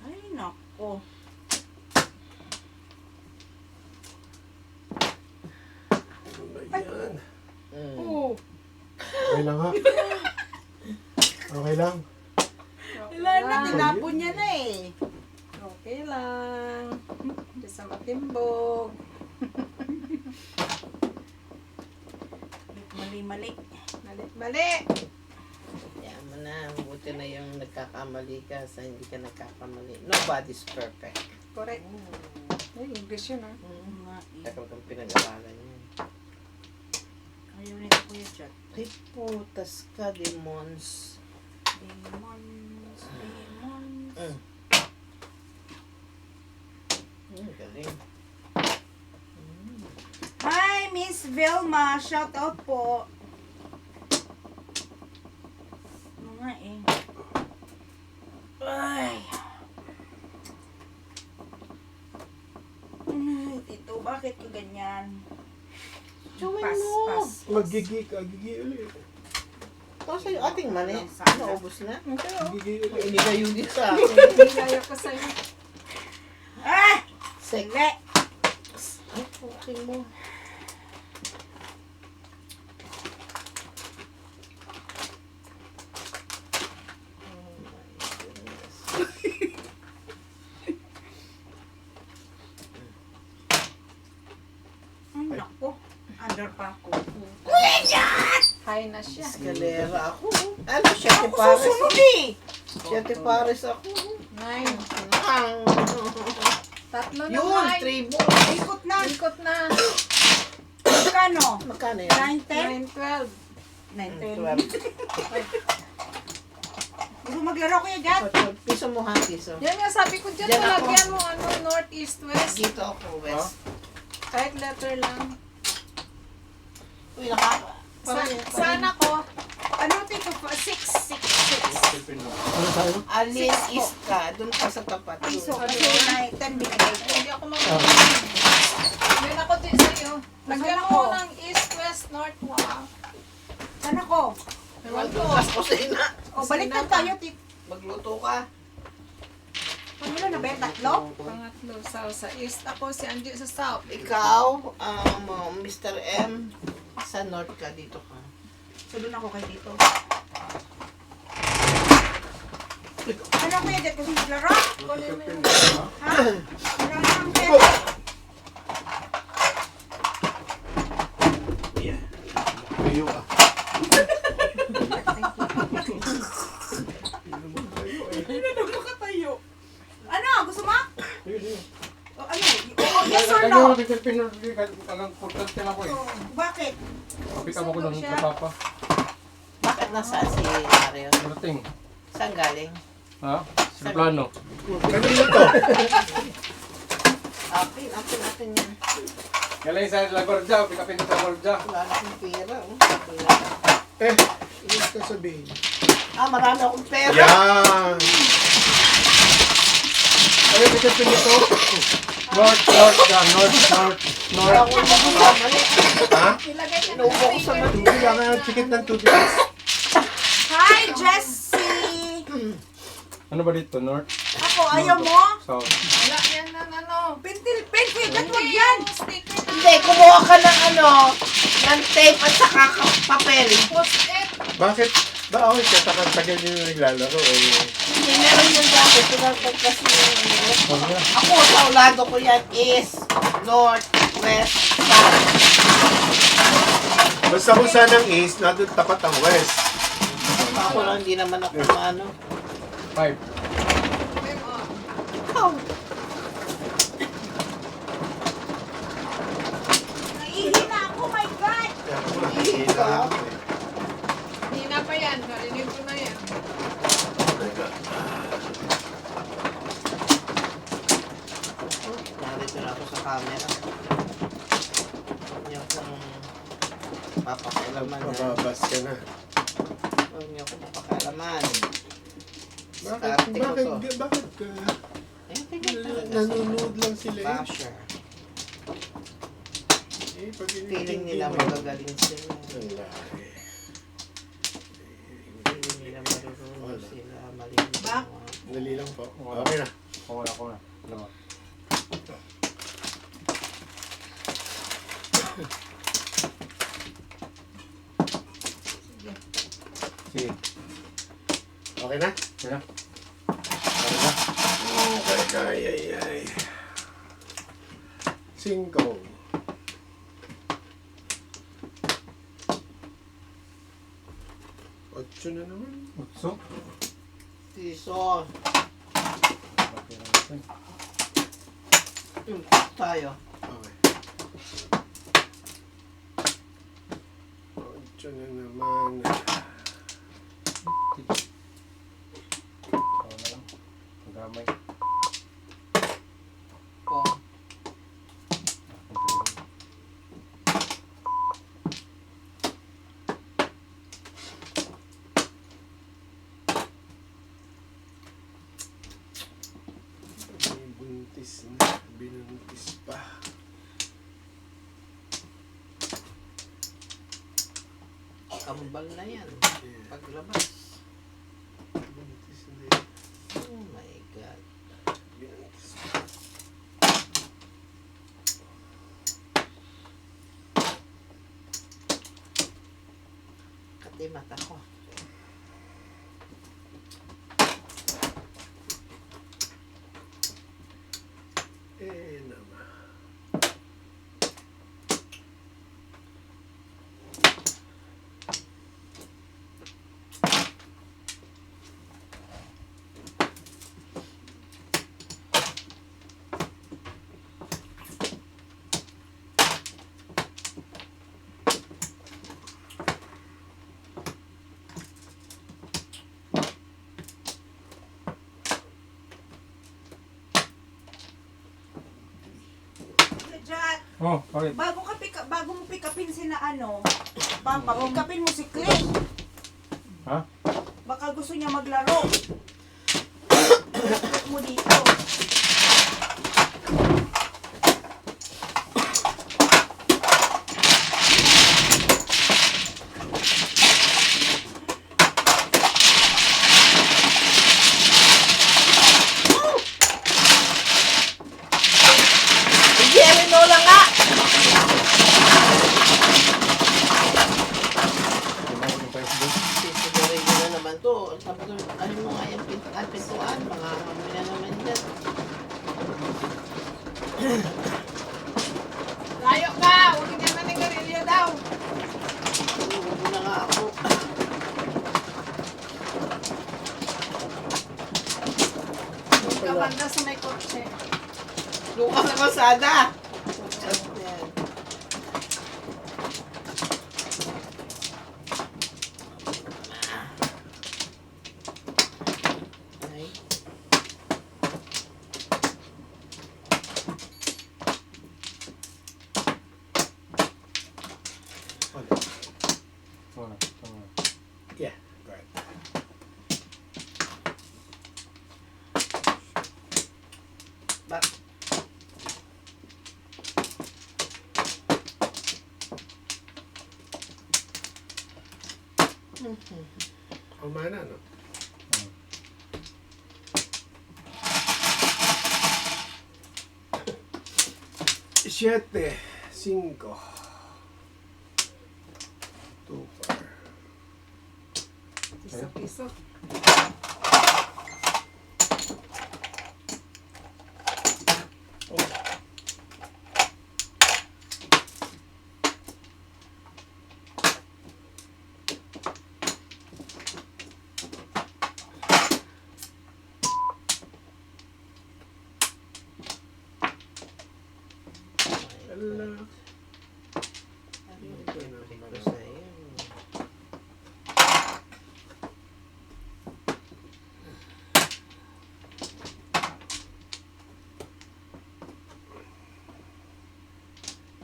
Speaker 1: Ay, nako.
Speaker 2: Ayan.
Speaker 1: Oh,
Speaker 2: Okay lang ha. Okay lang.
Speaker 1: wala na, tinapon niya na eh.
Speaker 4: Okay lang. Hindi sa matimbog.
Speaker 1: Mali-mali.
Speaker 4: Mali-mali.
Speaker 3: Yan mo na. Buti na yung nagkakamali ka sa hindi ka nagkakamali. Nobody's perfect.
Speaker 4: Correct. Ay, English yun ah.
Speaker 1: Oo nga eh.
Speaker 3: Takot ang pinag-aralan niya.
Speaker 1: Ayaw nito, Kuya Jat.
Speaker 3: Ay, putas ka, demons.
Speaker 1: Demons, demons.
Speaker 3: Galing.
Speaker 1: Hi, Miss Vilma. Shout out po. Ano nga eh. Ay. Ay, Tito, bakit ka ganyan?
Speaker 3: Chewin
Speaker 1: Pass,
Speaker 3: mo.
Speaker 1: pass.
Speaker 2: Magigi ka. Gigi ulit.
Speaker 3: Tapos yung ating mali.
Speaker 1: Sana.
Speaker 3: Naubos na.
Speaker 2: Gigi ulit.
Speaker 3: Hindi kayo din sa akin.
Speaker 4: Bigay ko sa'yo.
Speaker 1: Ah!
Speaker 3: Sek.
Speaker 1: Sige.
Speaker 3: Ay, okay mo. Oh my goodness.
Speaker 1: Ay, naku. Under pa ako.
Speaker 4: High na siya.
Speaker 3: Eskalera ako. Ano, Siete
Speaker 1: Ako
Speaker 3: Pares.
Speaker 1: susunod eh.
Speaker 3: Siete Pares ako.
Speaker 4: 9.
Speaker 3: Ang...
Speaker 4: Tatlo na
Speaker 3: Yun,
Speaker 4: high.
Speaker 3: tribo.
Speaker 1: Ikot na.
Speaker 4: Ikot na.
Speaker 1: Magkano?
Speaker 3: Magkano yan?
Speaker 1: 9-10?
Speaker 4: 9, 12.
Speaker 1: 9-10. Gusto maglaro, Kuya Jat?
Speaker 3: Piso mo ha, piso.
Speaker 4: Yan nga sabi ko dyan,
Speaker 3: Dyan ako.
Speaker 4: malagyan mo ano, north, east, west.
Speaker 3: Dito ako, West.
Speaker 4: Kahit letter lang.
Speaker 3: Uy, nakaka...
Speaker 4: Saan ako?
Speaker 1: Ano, Tito? 6.
Speaker 2: Ano tayo?
Speaker 3: Alin East ka, dun ka sa tapat.
Speaker 1: Piso.
Speaker 3: Dun.
Speaker 1: Kasi 10 binigay ko.
Speaker 4: Hindi ako mag-ano. Yan ako din sa'yo. Lagyan
Speaker 1: Saan
Speaker 4: mo
Speaker 1: ako?
Speaker 4: ng east, west, north, wow.
Speaker 1: Saan ako?
Speaker 4: Ewan ko.
Speaker 3: Maglutas ko sa ina.
Speaker 1: O, baliktad tayo, Tito.
Speaker 3: Magluto ka.
Speaker 1: Ano na ba? Tatlo?
Speaker 4: Pangatlo, sa east ako, si Angie sa south.
Speaker 3: Ikaw, Mr. M, sa north ka, dito ka.
Speaker 1: So, doon ako kay Tito. Ano kuya, dyan kasi maglaro?
Speaker 4: Kunin mo yung...
Speaker 1: Ha? Wala nang pera.
Speaker 2: Tuyo ka.
Speaker 1: Hindi na makatayo. Ano? Gusto mo?
Speaker 6: Yun, yun.
Speaker 1: O, ano? O, yes or
Speaker 6: Kaya
Speaker 1: no?
Speaker 6: ako hanggang importante lang ko eh.
Speaker 1: O, bakit?
Speaker 6: Kapitan ako ng kapapa.
Speaker 3: Bakit nasaan si Mario?
Speaker 6: Dating.
Speaker 3: Saan galing?
Speaker 6: Ha? Sa plano.
Speaker 2: Kanina to.
Speaker 3: Apin natin yan.
Speaker 6: Galing sa Lagorja, pikapin sa Lagorja.
Speaker 3: Wala na akong pera. Oh.
Speaker 2: Eh, ano ka sabihin?
Speaker 3: Marami akong pera.
Speaker 2: Yan!
Speaker 6: Ano yung pikapin nito? North.
Speaker 3: Wala akong magkasama niya.
Speaker 2: Ha?
Speaker 4: Ilagay niya
Speaker 3: Inuubo ko sa mali.
Speaker 2: Kailangan ng chikit ng tubig.
Speaker 1: Hi, Jessie!
Speaker 6: Ano ba dito? North?
Speaker 1: Ako, ayaw mo?
Speaker 6: South.
Speaker 4: Wala yan ng ano.
Speaker 1: Pentil, kuya, dyan wag yan!
Speaker 4: Sticker na.
Speaker 3: Hindi, kumuha ka ng ng tape at saka papel.
Speaker 4: Post-it.
Speaker 2: Bakit? Ba ako siya tagal nyo yung naglalaro eh.
Speaker 3: Hindi, meron yung dati. Pinagpag kasi yung Ako, sa ulado ko yan is north, west, south.
Speaker 2: Basta kung saan ang east, nandun tapat ang west.
Speaker 3: Ako lang, hindi naman ako maano.
Speaker 6: 5.
Speaker 3: Ikaw.
Speaker 1: Naihina ako, my God!
Speaker 3: Ikaw.
Speaker 4: Hindi na pa yan. Narinig ko na yan.
Speaker 3: Narito na ako sa camera. Huwag niyo akong papakialaman.
Speaker 2: Mababas ka na.
Speaker 3: Huwag niyo akong papakialaman.
Speaker 2: Bakit ka?
Speaker 3: Eh, tigil talaga.
Speaker 2: Nanonood lang sila eh.
Speaker 3: Basher.
Speaker 2: Eh, pag
Speaker 3: Feeling nila magagaling sila.
Speaker 2: Wala eh.
Speaker 3: Feeling nila marunong
Speaker 2: Wala.
Speaker 3: sila. Malinis.
Speaker 1: Bak?
Speaker 2: Dali lang po. Okay na.
Speaker 6: Ako na. Dalawa.
Speaker 2: Sige. Okay na?
Speaker 6: Yan na.
Speaker 2: Okay, ay. 5. Ocho na naman.
Speaker 6: Utso.
Speaker 3: Piso. Tayo.
Speaker 2: Okay. Ocho na naman.
Speaker 6: Ako na lang. Gamay.
Speaker 3: Po.
Speaker 2: May buntis na. Binuntis pa.
Speaker 3: Kambal na yan. Paglabas.
Speaker 2: Buntis na.
Speaker 3: Oh my God.
Speaker 2: Binuntis pa.
Speaker 3: Kati mata ko.
Speaker 2: Naman.
Speaker 1: Dyan,
Speaker 6: Oh, bakit?
Speaker 1: bago mo pick upin si na ano, Papa, pick upin mo si Clay.
Speaker 6: Ha?
Speaker 1: Baka gusto niya maglaro. Put mo dito.
Speaker 3: Jerry Nola nga!
Speaker 6: Tingnan ko yung Facebook.
Speaker 3: Siguro na naman to. Sabi ko, ano mo nga yung kalsada. Just yan. Ay.
Speaker 6: Wala. Wala.
Speaker 2: Yeah, right.
Speaker 3: Bak.
Speaker 2: Umana, no? Siete, cinco. Two, four.
Speaker 4: Piso-piso.
Speaker 2: Ala.
Speaker 3: Ano ibibalik ko sa'yo?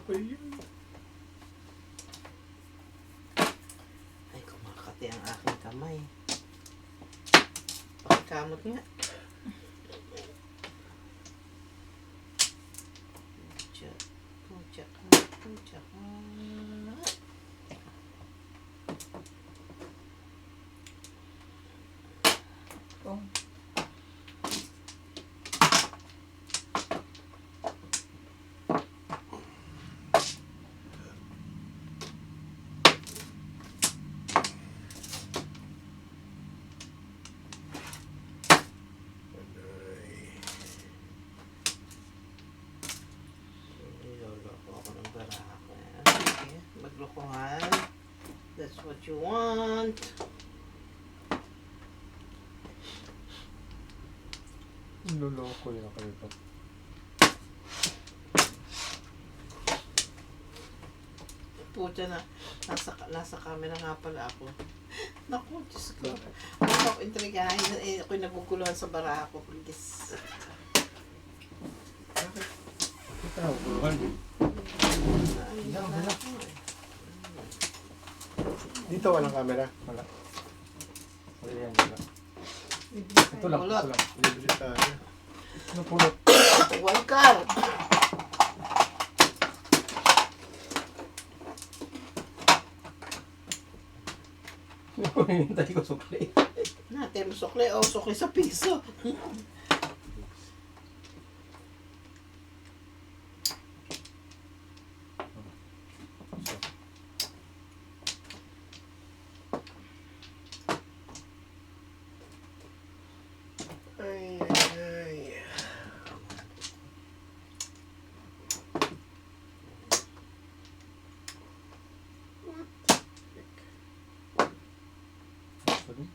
Speaker 2: Ayun.
Speaker 3: Ay, kumakati ang aking kamay. Pakikamot nga. Pucha, pucha, pucha.
Speaker 4: Pong.
Speaker 3: Niloloko ako ng barako. Okay, maglokohan. That's what you want.
Speaker 6: Luloko yun ako dito.
Speaker 3: Pucha na, nasa camera nga pala ako. Naku, Diyos ko. Ano ako intrigahin? Ako'y naguguluhan sa barako, please.
Speaker 6: Ito na, bulukan.
Speaker 3: Ay,
Speaker 6: Wala,
Speaker 3: wala
Speaker 6: wala.
Speaker 3: ako eh.
Speaker 2: Dito walang camera.
Speaker 6: Wala. Wala yan, wala. Ito lang,
Speaker 3: Pulot.
Speaker 6: ito lang.
Speaker 2: Libre tayo.
Speaker 6: Ano pulot?
Speaker 3: Walker!
Speaker 6: Hinintay ko sukli.
Speaker 3: Natin, sukli o sukli sa piso.
Speaker 2: Ay, ay, ay.
Speaker 6: Sorry.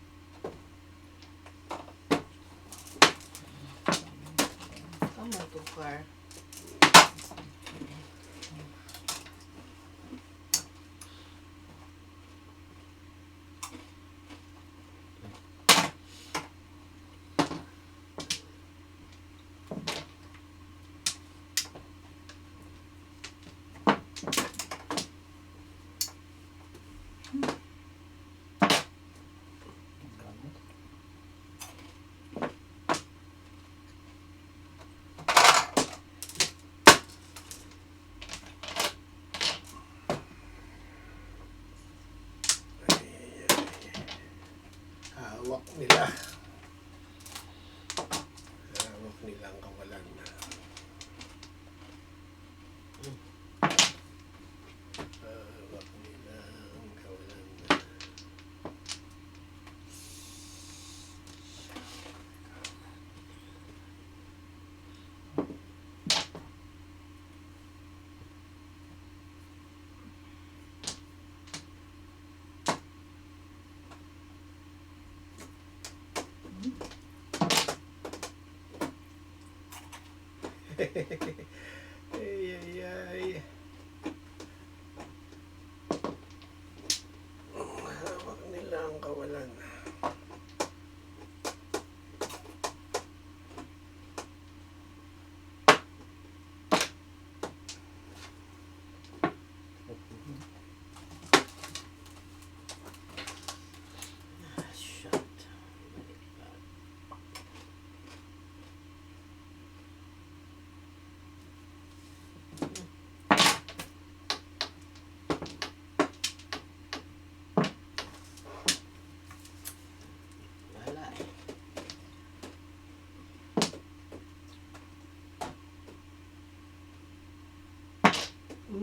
Speaker 3: Come on, Tukar.
Speaker 2: Hawak nila. Hawak nila ang kawalan. Hawak nila ang kawalan.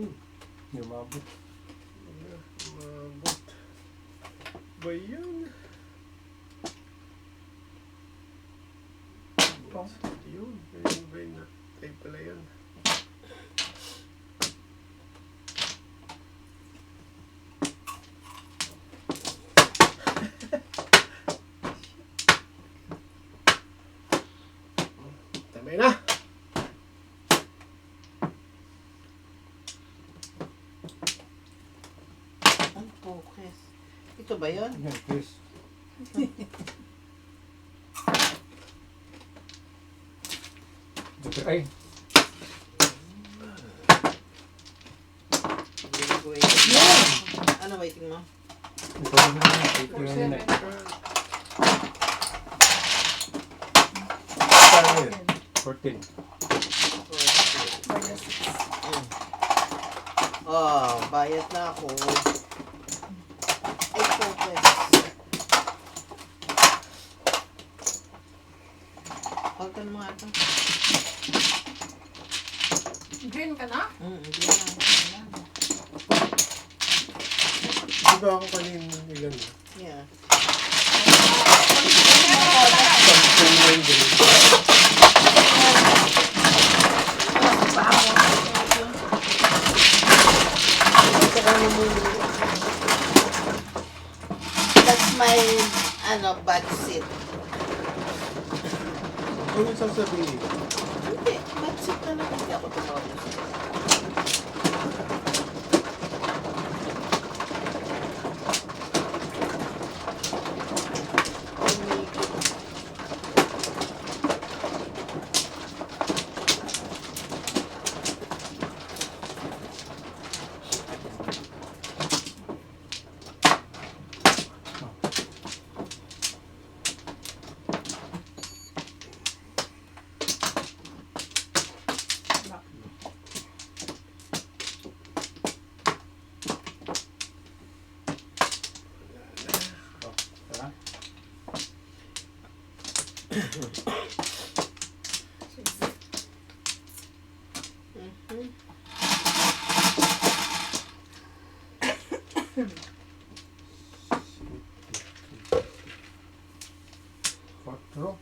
Speaker 6: Hindi umabot.
Speaker 2: Mabot. Ba yan? Yun. Ayun ba yun? Ay pala yun. Tama na.
Speaker 3: Ang focus. Ito ba yun?
Speaker 6: Yan, Chris. Ito, ay.
Speaker 3: Hindi ko waiting. Ano waiting mo?
Speaker 6: Ito na. Ito na. 14.
Speaker 3: Oh, bayad na ako. Ay, focus. Huwag ka naman ito.
Speaker 4: Green ka na?
Speaker 3: Hindi na.
Speaker 2: Di ba ako kanina ilan na?
Speaker 3: Yeah.
Speaker 2: Sampung na yung ganun.
Speaker 3: That's my, bad seat.
Speaker 2: Ano sasabihin?
Speaker 3: Hindi, bad seat talaga. Hindi ako tumawag.
Speaker 6: Tara. Quattro.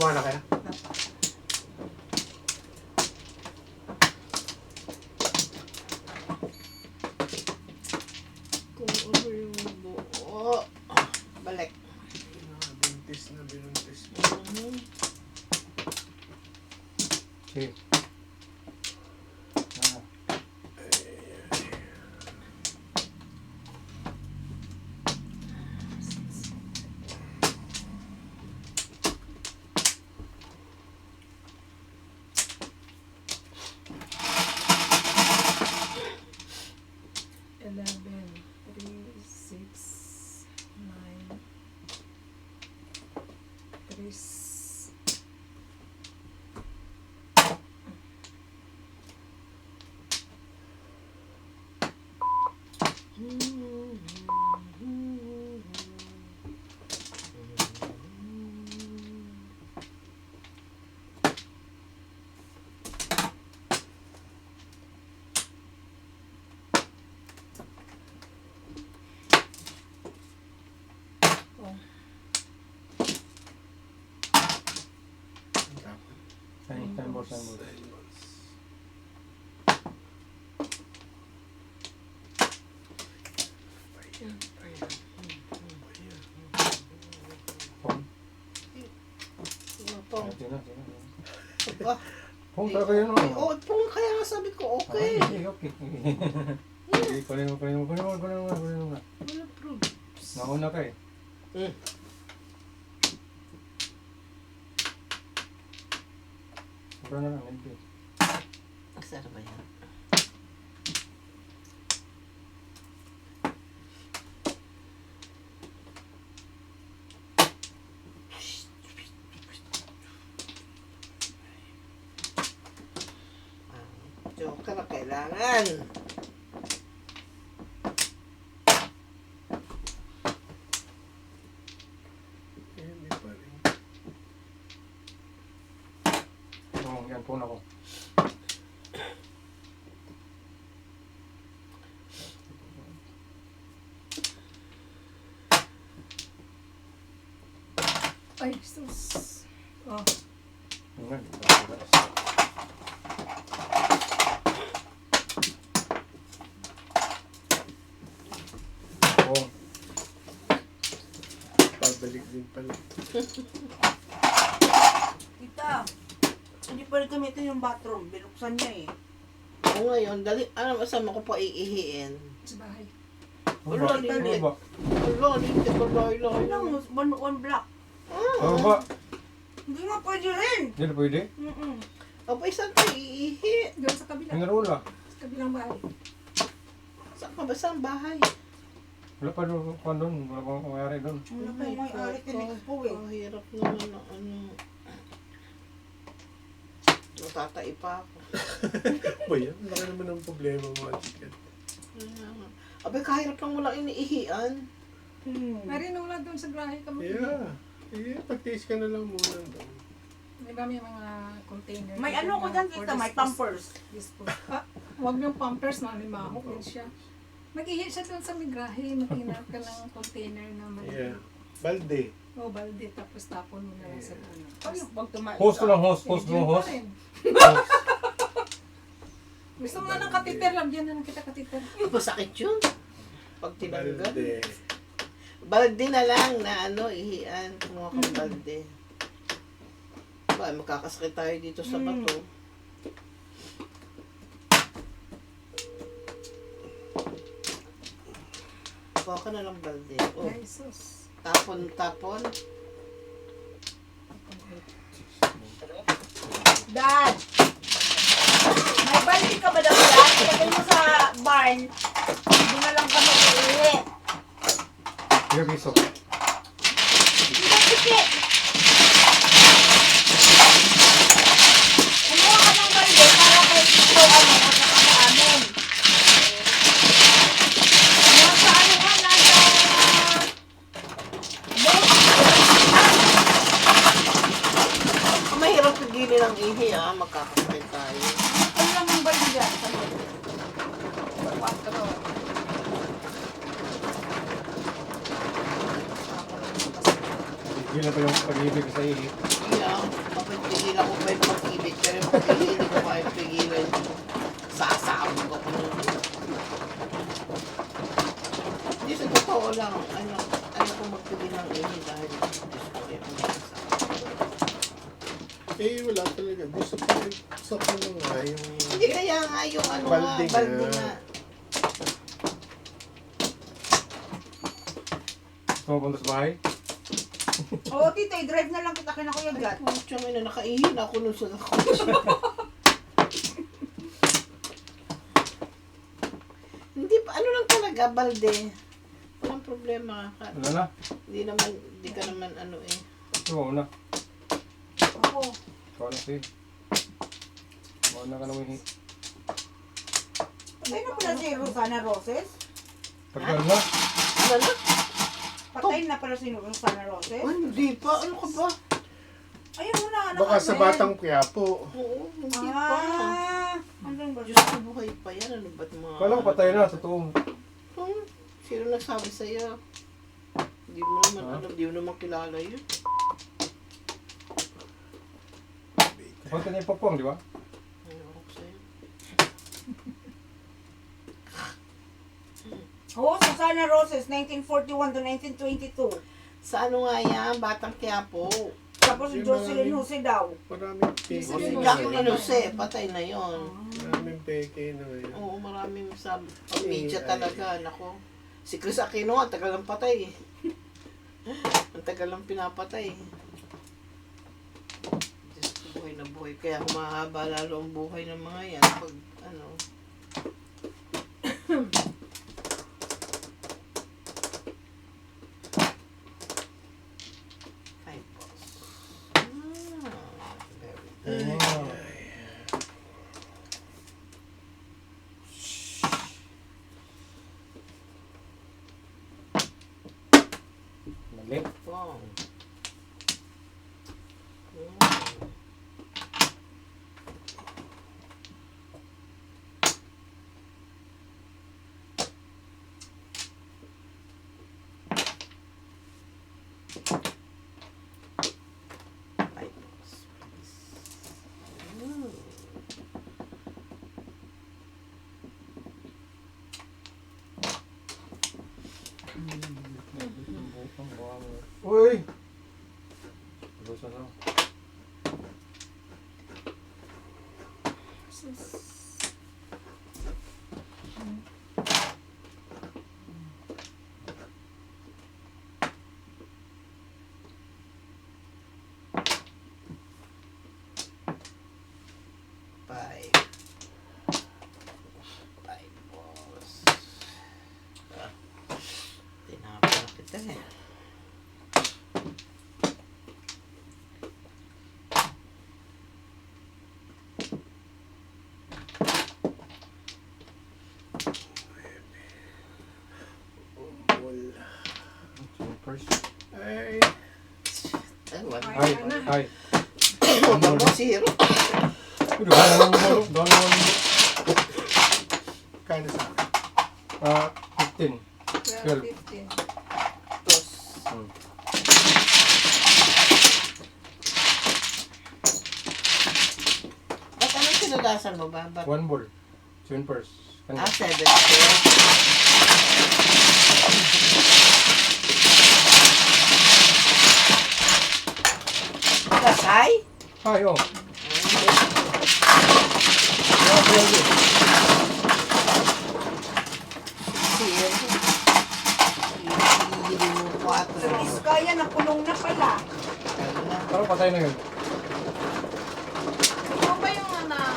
Speaker 2: Kumain na kaya?
Speaker 3: Kung ano yung buo. Balik.
Speaker 2: Binuntis na binuntis.
Speaker 3: Mhm.
Speaker 6: Sige. Ah,
Speaker 4: Eleven, 3, 6, 9, 3.
Speaker 6: Time balls. Pong.
Speaker 3: Ano pong?
Speaker 6: Sige.
Speaker 3: Ah,
Speaker 6: Pong talaga yun.
Speaker 3: oh, pong kaya nga sabi ko, okay.
Speaker 6: Okay. Sige, kunin mo.
Speaker 3: Wala problem.
Speaker 6: Nauna ka eh.
Speaker 3: Hmm.
Speaker 6: Sobra na lang, hindi.
Speaker 3: Masarap ba yan? Joker na kailangan.
Speaker 2: Hindi pa rin.
Speaker 6: Yan, phone ako.
Speaker 4: Ay, sus. Oh,
Speaker 6: Yun nga, Pong.
Speaker 2: Pabalik din pala.
Speaker 1: Tita, hindi pa rin gamitin yung bathroom. Binuksan niya eh.
Speaker 3: O ngayon, dali, ano masama ko pa iihiin?
Speaker 4: sa bahay.
Speaker 6: Ano
Speaker 3: Wala,
Speaker 6: ba?
Speaker 3: hindi.
Speaker 6: Ano ba?
Speaker 3: Wala, hindi ko layo.
Speaker 1: Ano lang, one block.
Speaker 6: Ano ba?
Speaker 1: Hindi nga pwede rin.
Speaker 6: Hindi na pwede.
Speaker 3: O pa isang tayo iihi.
Speaker 4: Doon sa kabila.
Speaker 6: Pinarula.
Speaker 4: Sa kabilang bahay.
Speaker 3: Saan ka ba sa bahay?
Speaker 6: Wala pa doon. Kung doon. Wala pa mayari doon.
Speaker 1: Wala pa yung may-ari tinig po eh.
Speaker 3: Hirap naman na ano. Natatai pa ako.
Speaker 2: Ba yan? Laki naman ang problema mga chicken.
Speaker 3: Abay, kahirap lang wala iniihian.
Speaker 4: Marinula doon sa bahay ka mo.
Speaker 2: Yeah. Pag-taste ka na lang muna doon.
Speaker 4: Di ba may mga container?
Speaker 1: May ano ko dyan, tita, may pampers.
Speaker 4: Huwag yung pampers na limahok din siya. Mag-ihi siya doon sa migrahe. Maghinap ka ng container na may
Speaker 2: Balde.
Speaker 4: o balde. Tapos tapon mo na lang sa puno.
Speaker 1: Ano yung pag tumalis?
Speaker 6: Host lang, host. Host mo,
Speaker 4: Yun pa
Speaker 6: host.
Speaker 4: rin. Gusto mo na ng katiter, lagyan na lang kita katiter.
Speaker 3: Masakit yun. Pag tinanggal.
Speaker 2: Balde.
Speaker 3: Balde na lang na ano, ihian. Kumuha kang balde. Ba, makakasakit tayo dito sa bato. Kuha ka na lang balde. Oh,
Speaker 4: Ay, sus.
Speaker 3: tapon.
Speaker 1: Dad! May balik ka ba daw yan? Ilagay mo sa barn. Hindi na lang kami uuwi.
Speaker 6: Sige, piso.
Speaker 1: Sige! Kumuha ka ng balde para kay ito ano, sa amin. Nasa ano ka, nasa...
Speaker 3: Mahirap pagili ng ihi makakasakit tayo.
Speaker 1: Ano lang ang balde dyan?
Speaker 6: Gigilan ko yung pag-ibig ko sa iyo.
Speaker 3: Yeah, mapipigilan ko pa yung pag-ibig. Pero yung pag-ibig, hindi ko kaya pigilan. Sasabog ako nun. Hindi, sa totoo lang, ano ko magpigil ng ini dahil Diyos ko rin ang sasabog.
Speaker 2: Eh, wala talaga. Gusto ko sa ano nga yung...
Speaker 3: Hindi kaya nga yung ano
Speaker 2: Balde
Speaker 3: nga, balde
Speaker 2: nga.
Speaker 3: nga.
Speaker 6: Gusto mo punta sa bahay?
Speaker 1: Oo, tita, i-drive na lang kita kina Kuya Gat.
Speaker 3: Pucha, may na nakaihin ako nun sa coach. Hindi pa, ano lang talaga, balde. Walang problema.
Speaker 6: Wala na.
Speaker 3: Hindi ka naman ano eh.
Speaker 6: Oo na.
Speaker 1: Ako.
Speaker 6: Ikaw na siya. Mauna ka na umihi.
Speaker 1: Patay na pala si Rosana Roses.
Speaker 6: Pagkal na.
Speaker 3: Ano na?
Speaker 1: Patay na pala si Rosana Roses.
Speaker 3: Ay, hindi pa. Ano ka ba?
Speaker 1: Ayun mo na, anak.
Speaker 2: Baka sa Batang Quiapo.
Speaker 3: Oo, hindi pa.
Speaker 1: Ah, andun ba?
Speaker 3: Diyos ko, buhay pa yan. Ano ba't mga...
Speaker 6: Kala ko patay na. Totoo.
Speaker 3: Sino nagsabi sa'yo? Hindi mo naman alam. Hindi mo naman kilala yun.
Speaker 6: Punta niya yung papong, di ba?
Speaker 3: Ano ako sa'yo?
Speaker 1: Oo, Rosana Roses, 1941 to 1922.
Speaker 3: Sa ano nga yan? Batang Quiapo.
Speaker 1: Tapos si Jocelyn Jose daw.
Speaker 2: Maraming
Speaker 3: O
Speaker 2: peke.
Speaker 3: si Jacqueline Jose, patay na yon.
Speaker 2: Maraming peke na ngayon.
Speaker 3: Oo, maraming sa media talaga. Nako. Si Chris Aquino, ang tagal ng patay. Ang tagal ng pinapatay. Diyos ko, buhay na buhay. Kaya humahaba lalo ang buhay ng mga yan. Pag ano. Ay, boss. Very good.
Speaker 6: Oo. Mali.
Speaker 3: Wow. Right, boss, please. Ooh.
Speaker 6: Uy! Gusto na.
Speaker 3: Five. Five, boss. Tinapos na kita eh.
Speaker 6: First.
Speaker 2: Ay,
Speaker 3: Ay, one.
Speaker 6: Ay, ay.
Speaker 3: Huwag mo zero.
Speaker 6: Uy, dami naman. Dami naman.
Speaker 2: kano sa akin.
Speaker 6: 15.
Speaker 4: 12, 15.
Speaker 3: Dos. At anong sinadasan mo ba? Ba't-
Speaker 6: One ball. 7 first.
Speaker 3: Ah, 7. Kasay?
Speaker 6: Ay, oh.
Speaker 3: Zero. Hindi mo 4.
Speaker 1: Iskaya, nakulong na pala.
Speaker 6: Parang patay na yun.
Speaker 4: Ikaw ba yung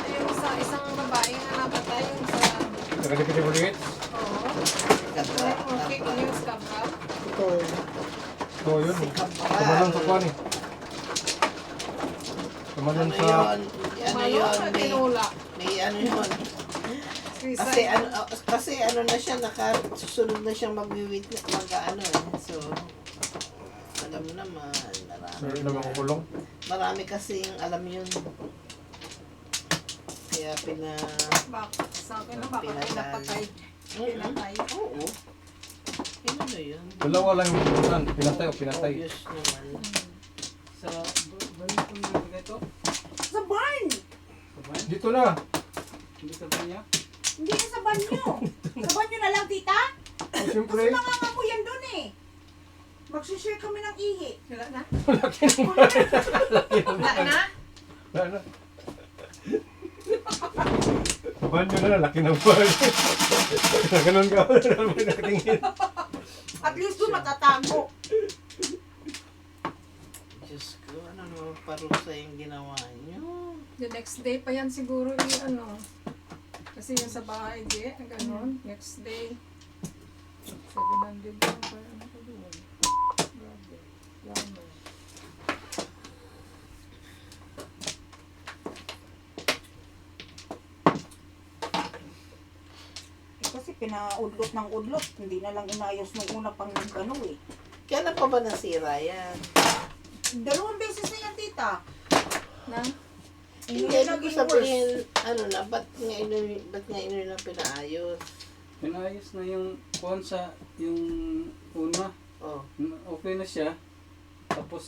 Speaker 4: yung sa isang babae nga napatay yung sa...
Speaker 6: Nakadipit-dipit.
Speaker 4: Oo. Okay, yung scam ka?
Speaker 2: Ito,
Speaker 6: So, yun. Tumalon sa kwan eh. Tumalon
Speaker 3: Ano
Speaker 6: sa...
Speaker 3: yun? Ano
Speaker 4: Malo
Speaker 3: yun?
Speaker 4: na tinula.
Speaker 3: May ano yun? Kasi ano na siya, susunod na siya mag-wait na, mag-ano eh. So, alam mo naman,
Speaker 6: Meron naman kukulong.
Speaker 3: marami kasing alam yun. Kaya
Speaker 4: Bakit? Sa akin na bakit pinapatay? Pinatay.
Speaker 3: Oo. Ano na yun?
Speaker 6: Dalawa lang yung pinatay o pinatay.
Speaker 3: Obvious naman.
Speaker 5: Sa balik ko nilagay ito.
Speaker 1: Sa barn!
Speaker 5: Sabay?
Speaker 2: Dito na.
Speaker 5: Hindi sa kanya?
Speaker 1: Hindi na sa banyo. Sa banyo na lang, tita?
Speaker 2: Oh,
Speaker 1: Kasi
Speaker 2: siyempre.
Speaker 1: nangangamoy yan dun eh. Magsishare kami ng ihi.
Speaker 4: Wala na?
Speaker 2: Laki ng bar.
Speaker 4: Wala na?
Speaker 2: Wala na. Banyo na, laki ng bar. Ganun ka. Nakatingin.
Speaker 1: At least doon matatago.
Speaker 3: Diyos ko, ano naman parusa yung ginawa niyo?
Speaker 4: The next day pa yan siguro ano. Kasi yung sa bahay, di, ganun. Next day. 700 lang pa ano ko doon. Grabe. Plano.
Speaker 1: Kasi pinaudlot ng udlot. Hindi na lang inayos nung una pang ano eh.
Speaker 3: Kailan pa ba nasira yan?
Speaker 1: 2 beses na yan, tita.
Speaker 4: Na?
Speaker 3: Hindi,
Speaker 1: Hindi
Speaker 3: ano ko
Speaker 1: naging
Speaker 3: sabihin,
Speaker 1: worse.
Speaker 3: ano na, ba't nga ino na pinaayos?
Speaker 5: Pinayos na yung kuhan sa yung una.
Speaker 3: Oh,
Speaker 5: Okay na siya. Tapos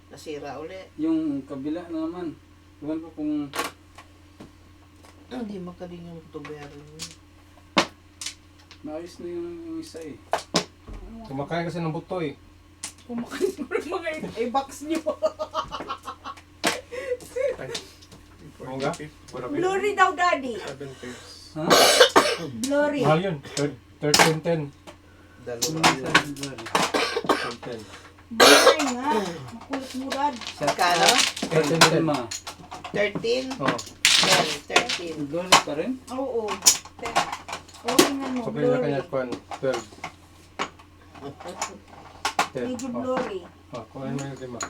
Speaker 3: nasira uli.
Speaker 5: yung kabila na naman. Iwan ko kung
Speaker 3: Hindi magaling yung tubero niyo.
Speaker 5: naayos na yung isa eh.
Speaker 2: Kumakain kasi ng buto eh.
Speaker 1: Kumakain ko ng mga i-box niyo.
Speaker 2: Bunga?
Speaker 1: Blurry daw, daddy.
Speaker 2: 7 tips.
Speaker 5: Ha?
Speaker 1: Blurry.
Speaker 2: Mahal yun. 1310.
Speaker 3: Dalawa
Speaker 5: Sa
Speaker 3: yun.
Speaker 5: February.
Speaker 2: 1310.
Speaker 1: Blurry nga. Makulit mo, dad.
Speaker 3: Kano?
Speaker 2: 1310.
Speaker 5: Lima.
Speaker 3: 13?
Speaker 2: Oh.
Speaker 3: 13.
Speaker 5: Glory pa rin?
Speaker 1: Oo. Okay nga mo,
Speaker 2: Sabi na kanya
Speaker 1: blurry.
Speaker 2: kuhan. 12. 10.
Speaker 1: Medyo
Speaker 2: Oh.
Speaker 1: blurry.
Speaker 2: Oh, kuhain mo yung 5.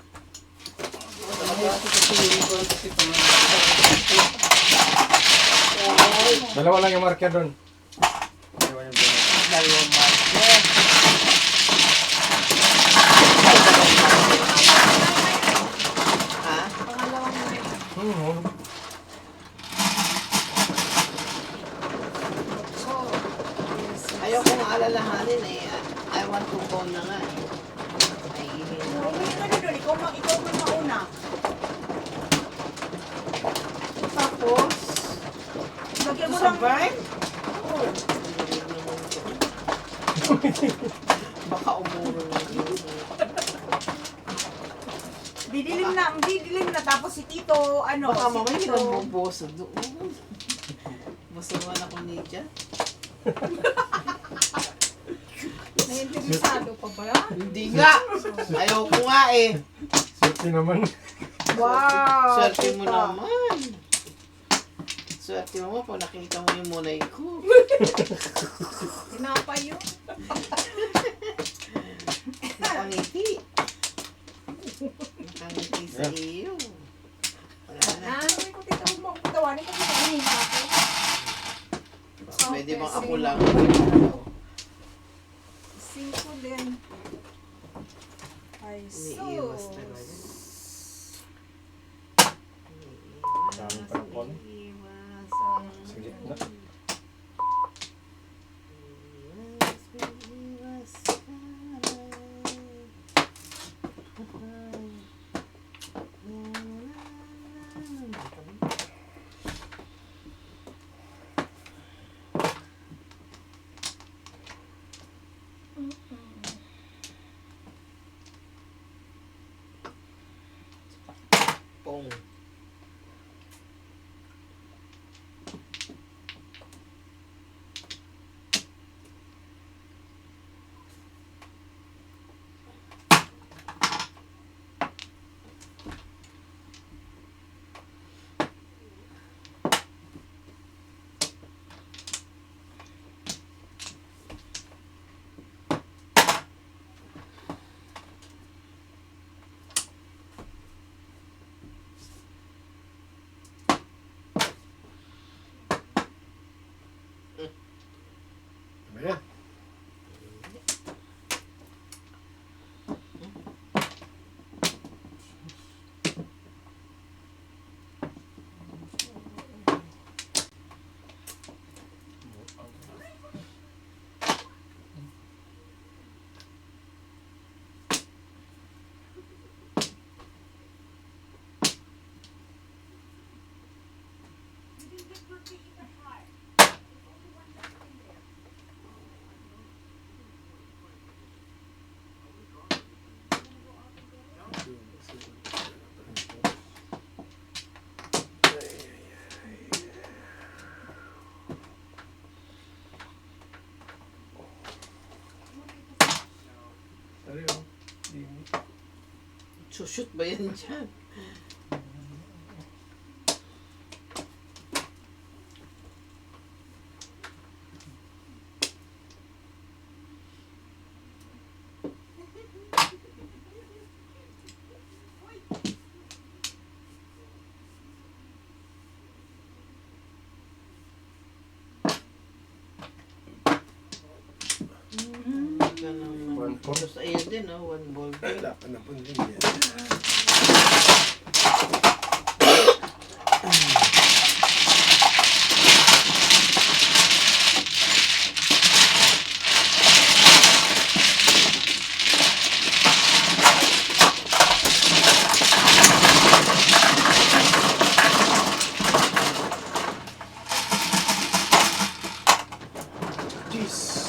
Speaker 2: Dalawa lang yung marker doon. Dalawa yung bunga.
Speaker 3: Dalawang marker. Ha?
Speaker 4: Pangalawang night. So, yes.
Speaker 3: Ayaw kong alalahanin eh. I want to go na nga eh. Ay,
Speaker 1: Okay ka na doon. Ikaw man mauna.
Speaker 3: Tapos,
Speaker 1: Lagyan mo
Speaker 3: sa
Speaker 1: lang.
Speaker 3: burn? Oo. Baka umuro na yun.
Speaker 1: Didilim na. Tapos si Tito, ano,
Speaker 3: Baka
Speaker 1: si
Speaker 3: mamaya
Speaker 1: Tito.
Speaker 3: nagboboso doon. Boso naman ako ni Jan.
Speaker 4: Naiinteresado pa ba?
Speaker 3: Hindi nga! Ayaw ko nga eh.
Speaker 2: Safety naman.
Speaker 1: Wow.
Speaker 3: Swerte mo
Speaker 1: Tita.
Speaker 3: naman. Swerte mo naman pag nakita mo yung munay ko.
Speaker 4: Tinapay yun.
Speaker 3: Nakangiti. Nakangiti sa iyo. Wala na.
Speaker 4: Ah,
Speaker 1: Sabi ko, Tita, huwag mo akong patawanin kasi kanina ako.
Speaker 3: Pwede bang ako lang?
Speaker 4: 5 din. Ay,
Speaker 3: Iniiwas
Speaker 4: sus.
Speaker 3: talaga.
Speaker 2: Daming tapon.
Speaker 3: Iniiwasan.
Speaker 2: Sa gitna.
Speaker 3: Pong.
Speaker 2: Ano yun? Init.
Speaker 3: Shoot ba yan dyan?
Speaker 2: One four.
Speaker 3: Sa iyo din, no? One ball.
Speaker 2: Wala pa na po din yan. Jeez.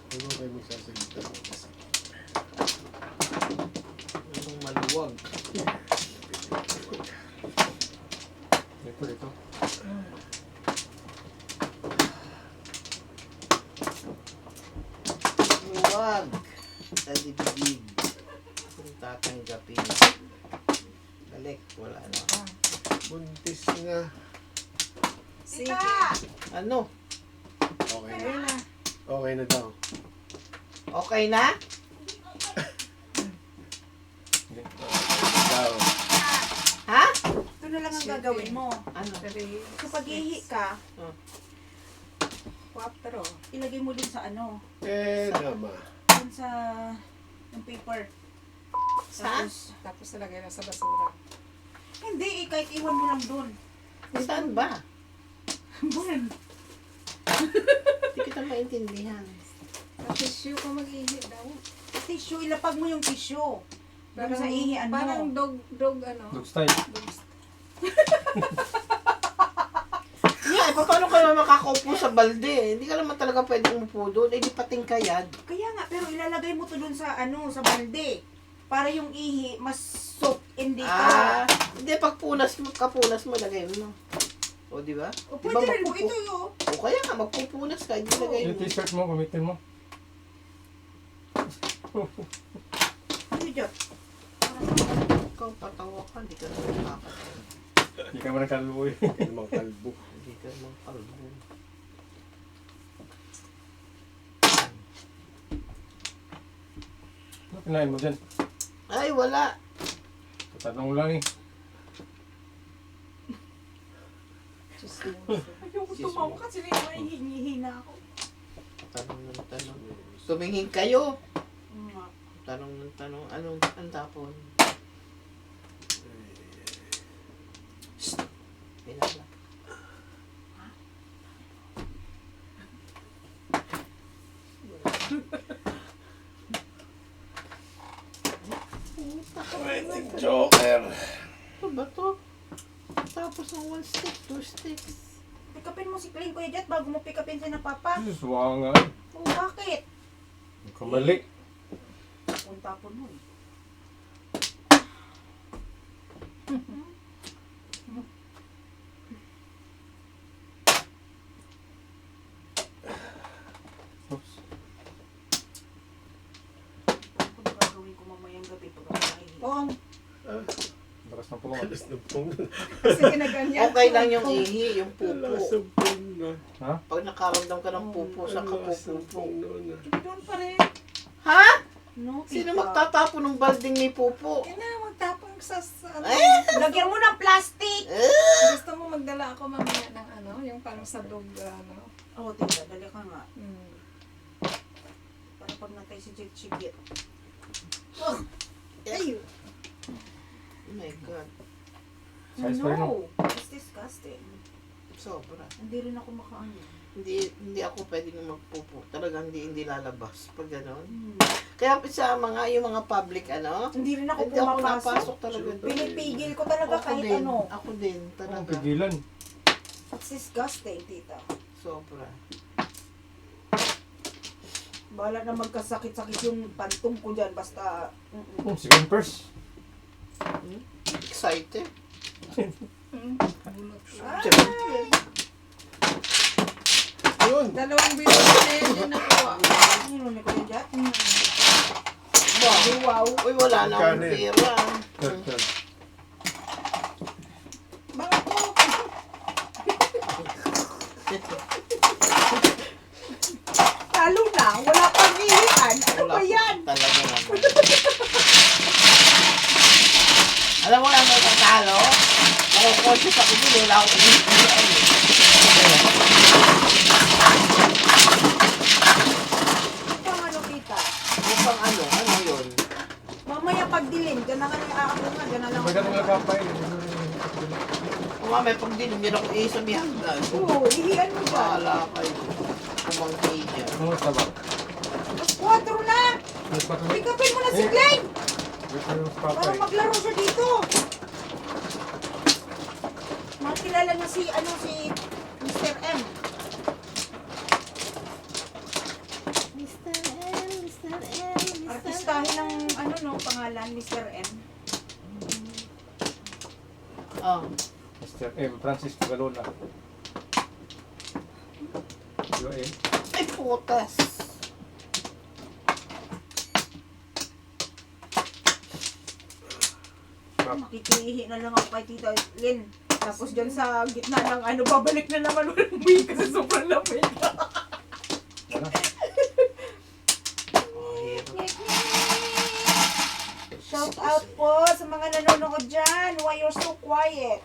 Speaker 2: Ano kayo magsasalita mo kasi?
Speaker 3: Anong maluwag?
Speaker 6: Dito.
Speaker 3: Maluwag! Sa dibdib. Kung tatanggapin. Balik, wala na.
Speaker 2: Buntis nga.
Speaker 1: Sige.
Speaker 3: Ano?
Speaker 2: Okay na. Okay na daw.
Speaker 3: Okay na?
Speaker 2: Daw.
Speaker 3: Ha?
Speaker 1: Ito na lang ang gagawin mo.
Speaker 3: Ano?
Speaker 1: Kapag ihi ka,
Speaker 4: 4.
Speaker 1: ilagay mo din sa ano,
Speaker 2: Naman.
Speaker 1: dun sa yung paper.
Speaker 3: Saan?
Speaker 4: Tapos nalagay na sa basura.
Speaker 1: Hindi, kahit iwan mo lang dun.
Speaker 3: Saan ba?
Speaker 1: Bun.
Speaker 3: Hindi kita maintindihan.
Speaker 4: Sa tissue ko mag-ihi daw.
Speaker 1: Tissue, ilapag mo yung tissue. Dun sa ihian mo.
Speaker 4: Parang dog ano.
Speaker 6: Dog style.
Speaker 3: Yeah, paano ka naman makakaupo sa balde? Hindi ka naman talaga pwedeng umupo doon. Eh, di pating kayad.
Speaker 1: Kaya nga, pero ilalagay mo to dun sa ano, sa balde. Para yung ihi, mas soak in dito.
Speaker 3: Hindi, pag kapunas mo, lagay mo. O, di ba?
Speaker 1: O,
Speaker 3: Di ba
Speaker 1: pwede rin po ito yun.
Speaker 3: O, kaya nga, magpupunas ka, hindi lagay
Speaker 6: Yung
Speaker 3: mo.
Speaker 6: t-shirt mo, gamitin mo.
Speaker 1: Ano dyan?
Speaker 3: Ikaw, patawa ka, hindi ka naman nakakatawa.
Speaker 6: Hindi ka man nagkaluboy.
Speaker 2: Hindi namang kalbo.
Speaker 3: Hindi ka naman kalbo.
Speaker 6: Ano kinain mo dyan?
Speaker 3: Ay, wala.
Speaker 6: Tatanong lang eh.
Speaker 1: Ayoko tumawa kasi may hihina ako.
Speaker 3: Tanong ng tanong. Tumingin kayo.
Speaker 1: Nga.
Speaker 3: Tanong ng tanong. Anong ang tapon? Shhh. Pinala.
Speaker 2: Joker.
Speaker 3: Ano ba to? Tapos ng 1 stick, 2 sticks.
Speaker 1: Pick-upin mo si Kling, Kuya Jet, bago mo pick-upin si na Papa.
Speaker 6: Jesus, wala nga eh.
Speaker 1: O, bakit?
Speaker 6: Kamali.
Speaker 1: Kung tapon mo eh.
Speaker 6: Oops.
Speaker 1: Ano ba gagawin ko mamayang gabi pag ako nahihiya?
Speaker 4: Pong.
Speaker 6: Lakas ng pulong.
Speaker 2: Alas ng pong.
Speaker 4: Kasi ginaganyan.
Speaker 3: Okay lang yung ihi, yung
Speaker 2: Alas
Speaker 3: pupo.
Speaker 2: ng pong na.
Speaker 3: Pag nakaramdam ka ng pupo sa
Speaker 2: Alas ng
Speaker 3: kapupupo.
Speaker 2: pong noon na.
Speaker 1: Doon pa rin.
Speaker 3: Ha?
Speaker 1: No,
Speaker 3: Sino
Speaker 1: tita.
Speaker 3: magtatapon ng balding ni pupo?
Speaker 4: Kaya na magtapang sa ano.
Speaker 1: Lagyan mo ng plastic!
Speaker 3: Eh?
Speaker 4: Gusto mo magdala ako mamaya ng ano, yung parang sa dog, ano.
Speaker 1: Oo, tita, dali ka nga.
Speaker 4: Mm.
Speaker 1: Para pag natay si Jake Chigit.
Speaker 3: Ay! Oh my God.
Speaker 6: Size pa rin,
Speaker 1: No! It's disgusting.
Speaker 3: Sobra.
Speaker 1: Hindi rin ako makaano.
Speaker 3: Hindi ako pwedeng magpupo. Talaga hindi lalabas pag gano'n.
Speaker 1: Hmm.
Speaker 3: Kaya sa yung mga public
Speaker 1: Hindi rin ako
Speaker 3: hindi ako
Speaker 1: pumapasok.
Speaker 3: napasok talaga doon.
Speaker 1: Pinipigil ko talaga
Speaker 3: Ako
Speaker 1: kahit
Speaker 3: din.
Speaker 1: ano.
Speaker 3: Ako din,
Speaker 6: Ang
Speaker 3: talaga.
Speaker 6: pigilan.
Speaker 1: It's disgusting, tita.
Speaker 3: Sobra.
Speaker 1: Bahala na magkasakit-sakit yung pantong ko dyan. Basta,
Speaker 6: Second first.
Speaker 3: Excited.
Speaker 4: Bulot siya.
Speaker 1: ah,
Speaker 3: Siyempre.
Speaker 2: Yun.
Speaker 4: Dalawang bilog na yun yung nakuha.
Speaker 1: ano ni Kuya Jack?
Speaker 3: Wow.
Speaker 1: Wow.
Speaker 3: Uy, wala na akong
Speaker 2: Kanin.
Speaker 3: pera.
Speaker 6: Third.
Speaker 1: Bakit po? Lalo na, wala pang ilihan. Ano ba yan?
Speaker 3: Talaga naman. Alam mo lang may tatalo? Nakukonsya sa kubo, wala akong inihiyan.
Speaker 1: Pang ano, tita?
Speaker 3: Upang ano yun?
Speaker 1: Mamaya pagdilim, dyan na nga yung aako nga, dyan na lang
Speaker 6: May ganun nga
Speaker 1: ako.
Speaker 6: kapay.
Speaker 3: Kung nga may pagdilim, yun ako sa miyagdag.
Speaker 1: Oo, ihiyan mo dyan.
Speaker 3: Bahala kayo. Kumangkay dyan.
Speaker 6: Ano sa ba?
Speaker 1: Mas 4 na!
Speaker 6: Mas pa kami.
Speaker 1: Pick upin mo na si Glenn!
Speaker 6: Wait for yung
Speaker 1: Para
Speaker 6: kapay.
Speaker 1: maglaro siya dito. Makilala niya si Mr. M. Artistahin ng pangalan, Mr. M.
Speaker 3: Oh.
Speaker 6: Mr. M. Francisco Galona. UM.
Speaker 3: Ay, putas.
Speaker 1: Makikihi na lang ako kay Tita Lynn. Tapos dyan sa gitna ng babalik na naman walang buhay kasi sobrang lamig.
Speaker 6: Ano?
Speaker 3: Oh, hirap.
Speaker 1: Shout out po sa mga nanonood dyan. Why you're so quiet?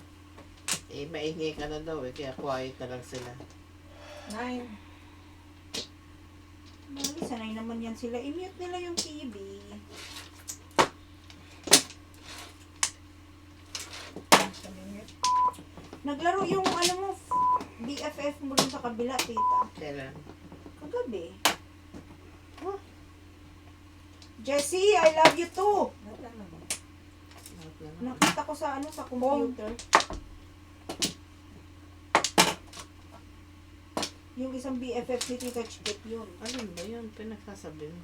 Speaker 3: Eh, maingay ka na daw eh, kaya quiet na lang sila.
Speaker 4: 9.
Speaker 1: Sanay naman yan sila. I-mute nila yung TV. Naglaro yung mo, BFF mo dun sa kabila, tita.
Speaker 3: Kailan?
Speaker 1: Kagabi. Jessie, I love you too.
Speaker 3: Lahat na naman.
Speaker 1: Nakita ko sa sa computer. Yung isang BFF si Tita Chiquit yun.
Speaker 3: Ano ba yun? Pinagsasabi mo.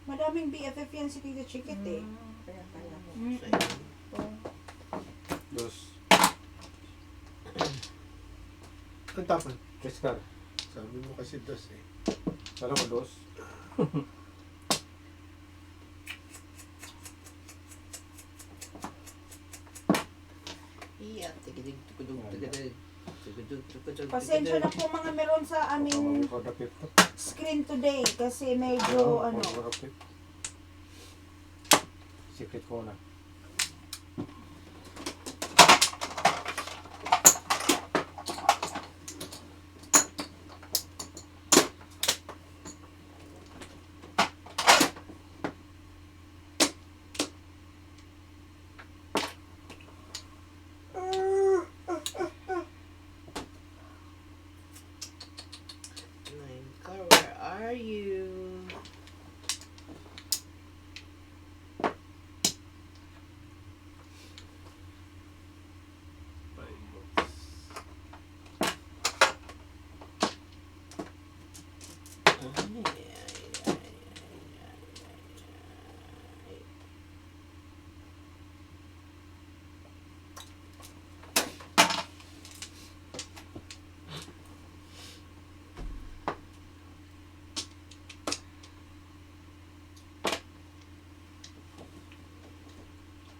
Speaker 1: Madaming BFF yan si Tita Chiquit eh.
Speaker 4: Kaya pala.
Speaker 1: Mm.
Speaker 3: So, yun.
Speaker 6: Dos.
Speaker 2: Ang tapon.
Speaker 6: Triscar.
Speaker 2: Sabi mo kasi dos eh.
Speaker 6: Kala ko dos.
Speaker 3: Iya, tigidig, tukudug, tigidig. Tukudug, tukudug,
Speaker 1: Pasensya na po mga meron sa aming
Speaker 6: For the fifth.
Speaker 1: screen today kasi medyo
Speaker 6: For the fifth. Secret ko na.
Speaker 3: Car, where are you?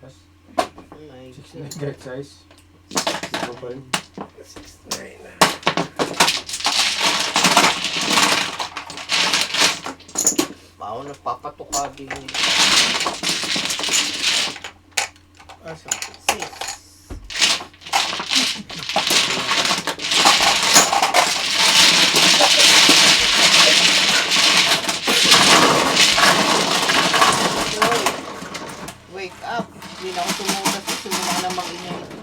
Speaker 6: Yes.
Speaker 3: Oh my
Speaker 6: 6
Speaker 3: God.
Speaker 6: great size. Ito pa rin.
Speaker 2: 6'9" na.
Speaker 3: Wow, nagpapatuka din yun.
Speaker 2: Asa?
Speaker 3: 6.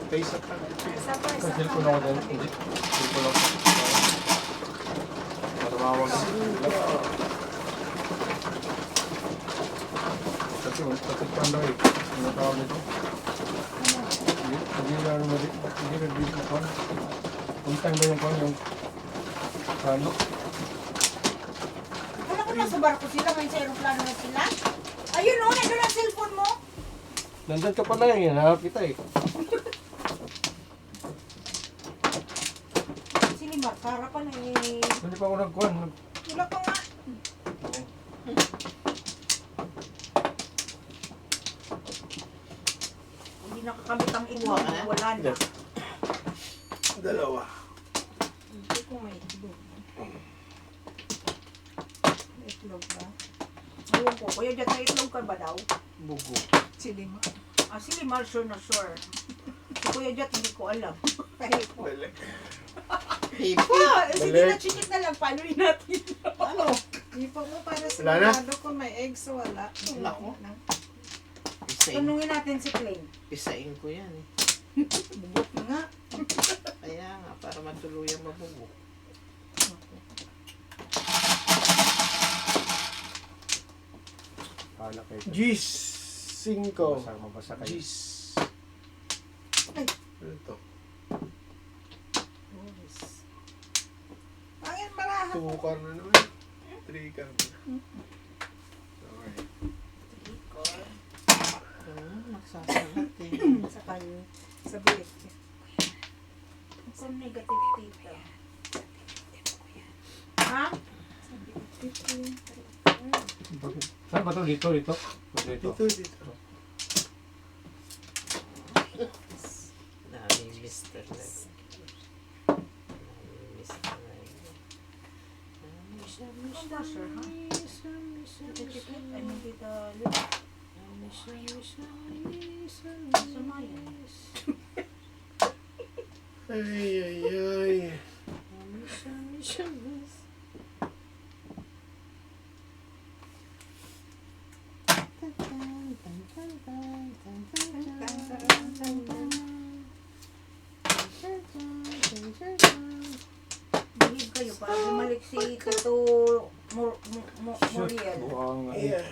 Speaker 2: Face at
Speaker 4: Isa pa, isa
Speaker 6: Kasi ko
Speaker 4: pa.
Speaker 6: lang ako din. Hindi. Hindi ko lang. Matamawag. Kasi panda eh. Ano tawag nito? Hindi na ano hindi na dito na kon. Kung time ba yung kon yung ano?
Speaker 1: Wala ko nasa barko sila, may sa aeroplano na sila. Ayun o, nandun ang cellphone mo.
Speaker 6: Nandun ka pala yun. Hanap kita eh.
Speaker 1: Sinimar, harapan eh.
Speaker 6: Hindi pa ako nagkuhan.
Speaker 1: Wala pa nga. Hindi nakakamit ang itlog,
Speaker 3: Wala.
Speaker 1: wala na.
Speaker 2: Dalawa.
Speaker 1: Hindi ko may itlog. May itlog ba? Ewan ko, kuya dyan may itlog ka ba daw?
Speaker 6: Bugo.
Speaker 4: Silima.
Speaker 1: Ah, si Limar, sure na sure. Si kuya dyan, hindi ko alam.
Speaker 4: Kahit po.
Speaker 2: Balik.
Speaker 3: Hipo.
Speaker 1: Ah, sige
Speaker 2: Balik.
Speaker 1: na, chinik na lang. Paano natin?
Speaker 3: Ano?
Speaker 4: Ipo mo para
Speaker 2: Wala na?
Speaker 4: sigurado kung may eggs o wala.
Speaker 3: Nako.
Speaker 4: Na.
Speaker 3: Isain.
Speaker 1: Tanungin natin si Clay.
Speaker 3: Isain ko yan eh.
Speaker 1: Bubot nga.
Speaker 3: Kaya nga, para matuluyang mabubo.
Speaker 6: Hala kayo.
Speaker 2: Gis. 5.
Speaker 6: Mabasa kayo.
Speaker 2: Gis. Ano to?
Speaker 4: Ayan, marahan.
Speaker 2: 2 card na naman. 3 card na. Okay.
Speaker 3: Magsasalat eh.
Speaker 1: Sa kanya.
Speaker 4: Sa bilik.
Speaker 1: Kung negative tita. Ha?
Speaker 6: Bakit? Saan ba ito? Dito, dito. Dito.
Speaker 2: Dito.
Speaker 3: Dami Mr. Leg. Dami Mr. Leg.
Speaker 1: I'm not sure, ha? Tita Chiclet, I mean, Tita Lip. Sumaya.
Speaker 2: Ay, ay, ay.
Speaker 1: Bihib kayo para bumalik si Tito Muriel.
Speaker 6: Buang.
Speaker 2: Yeah.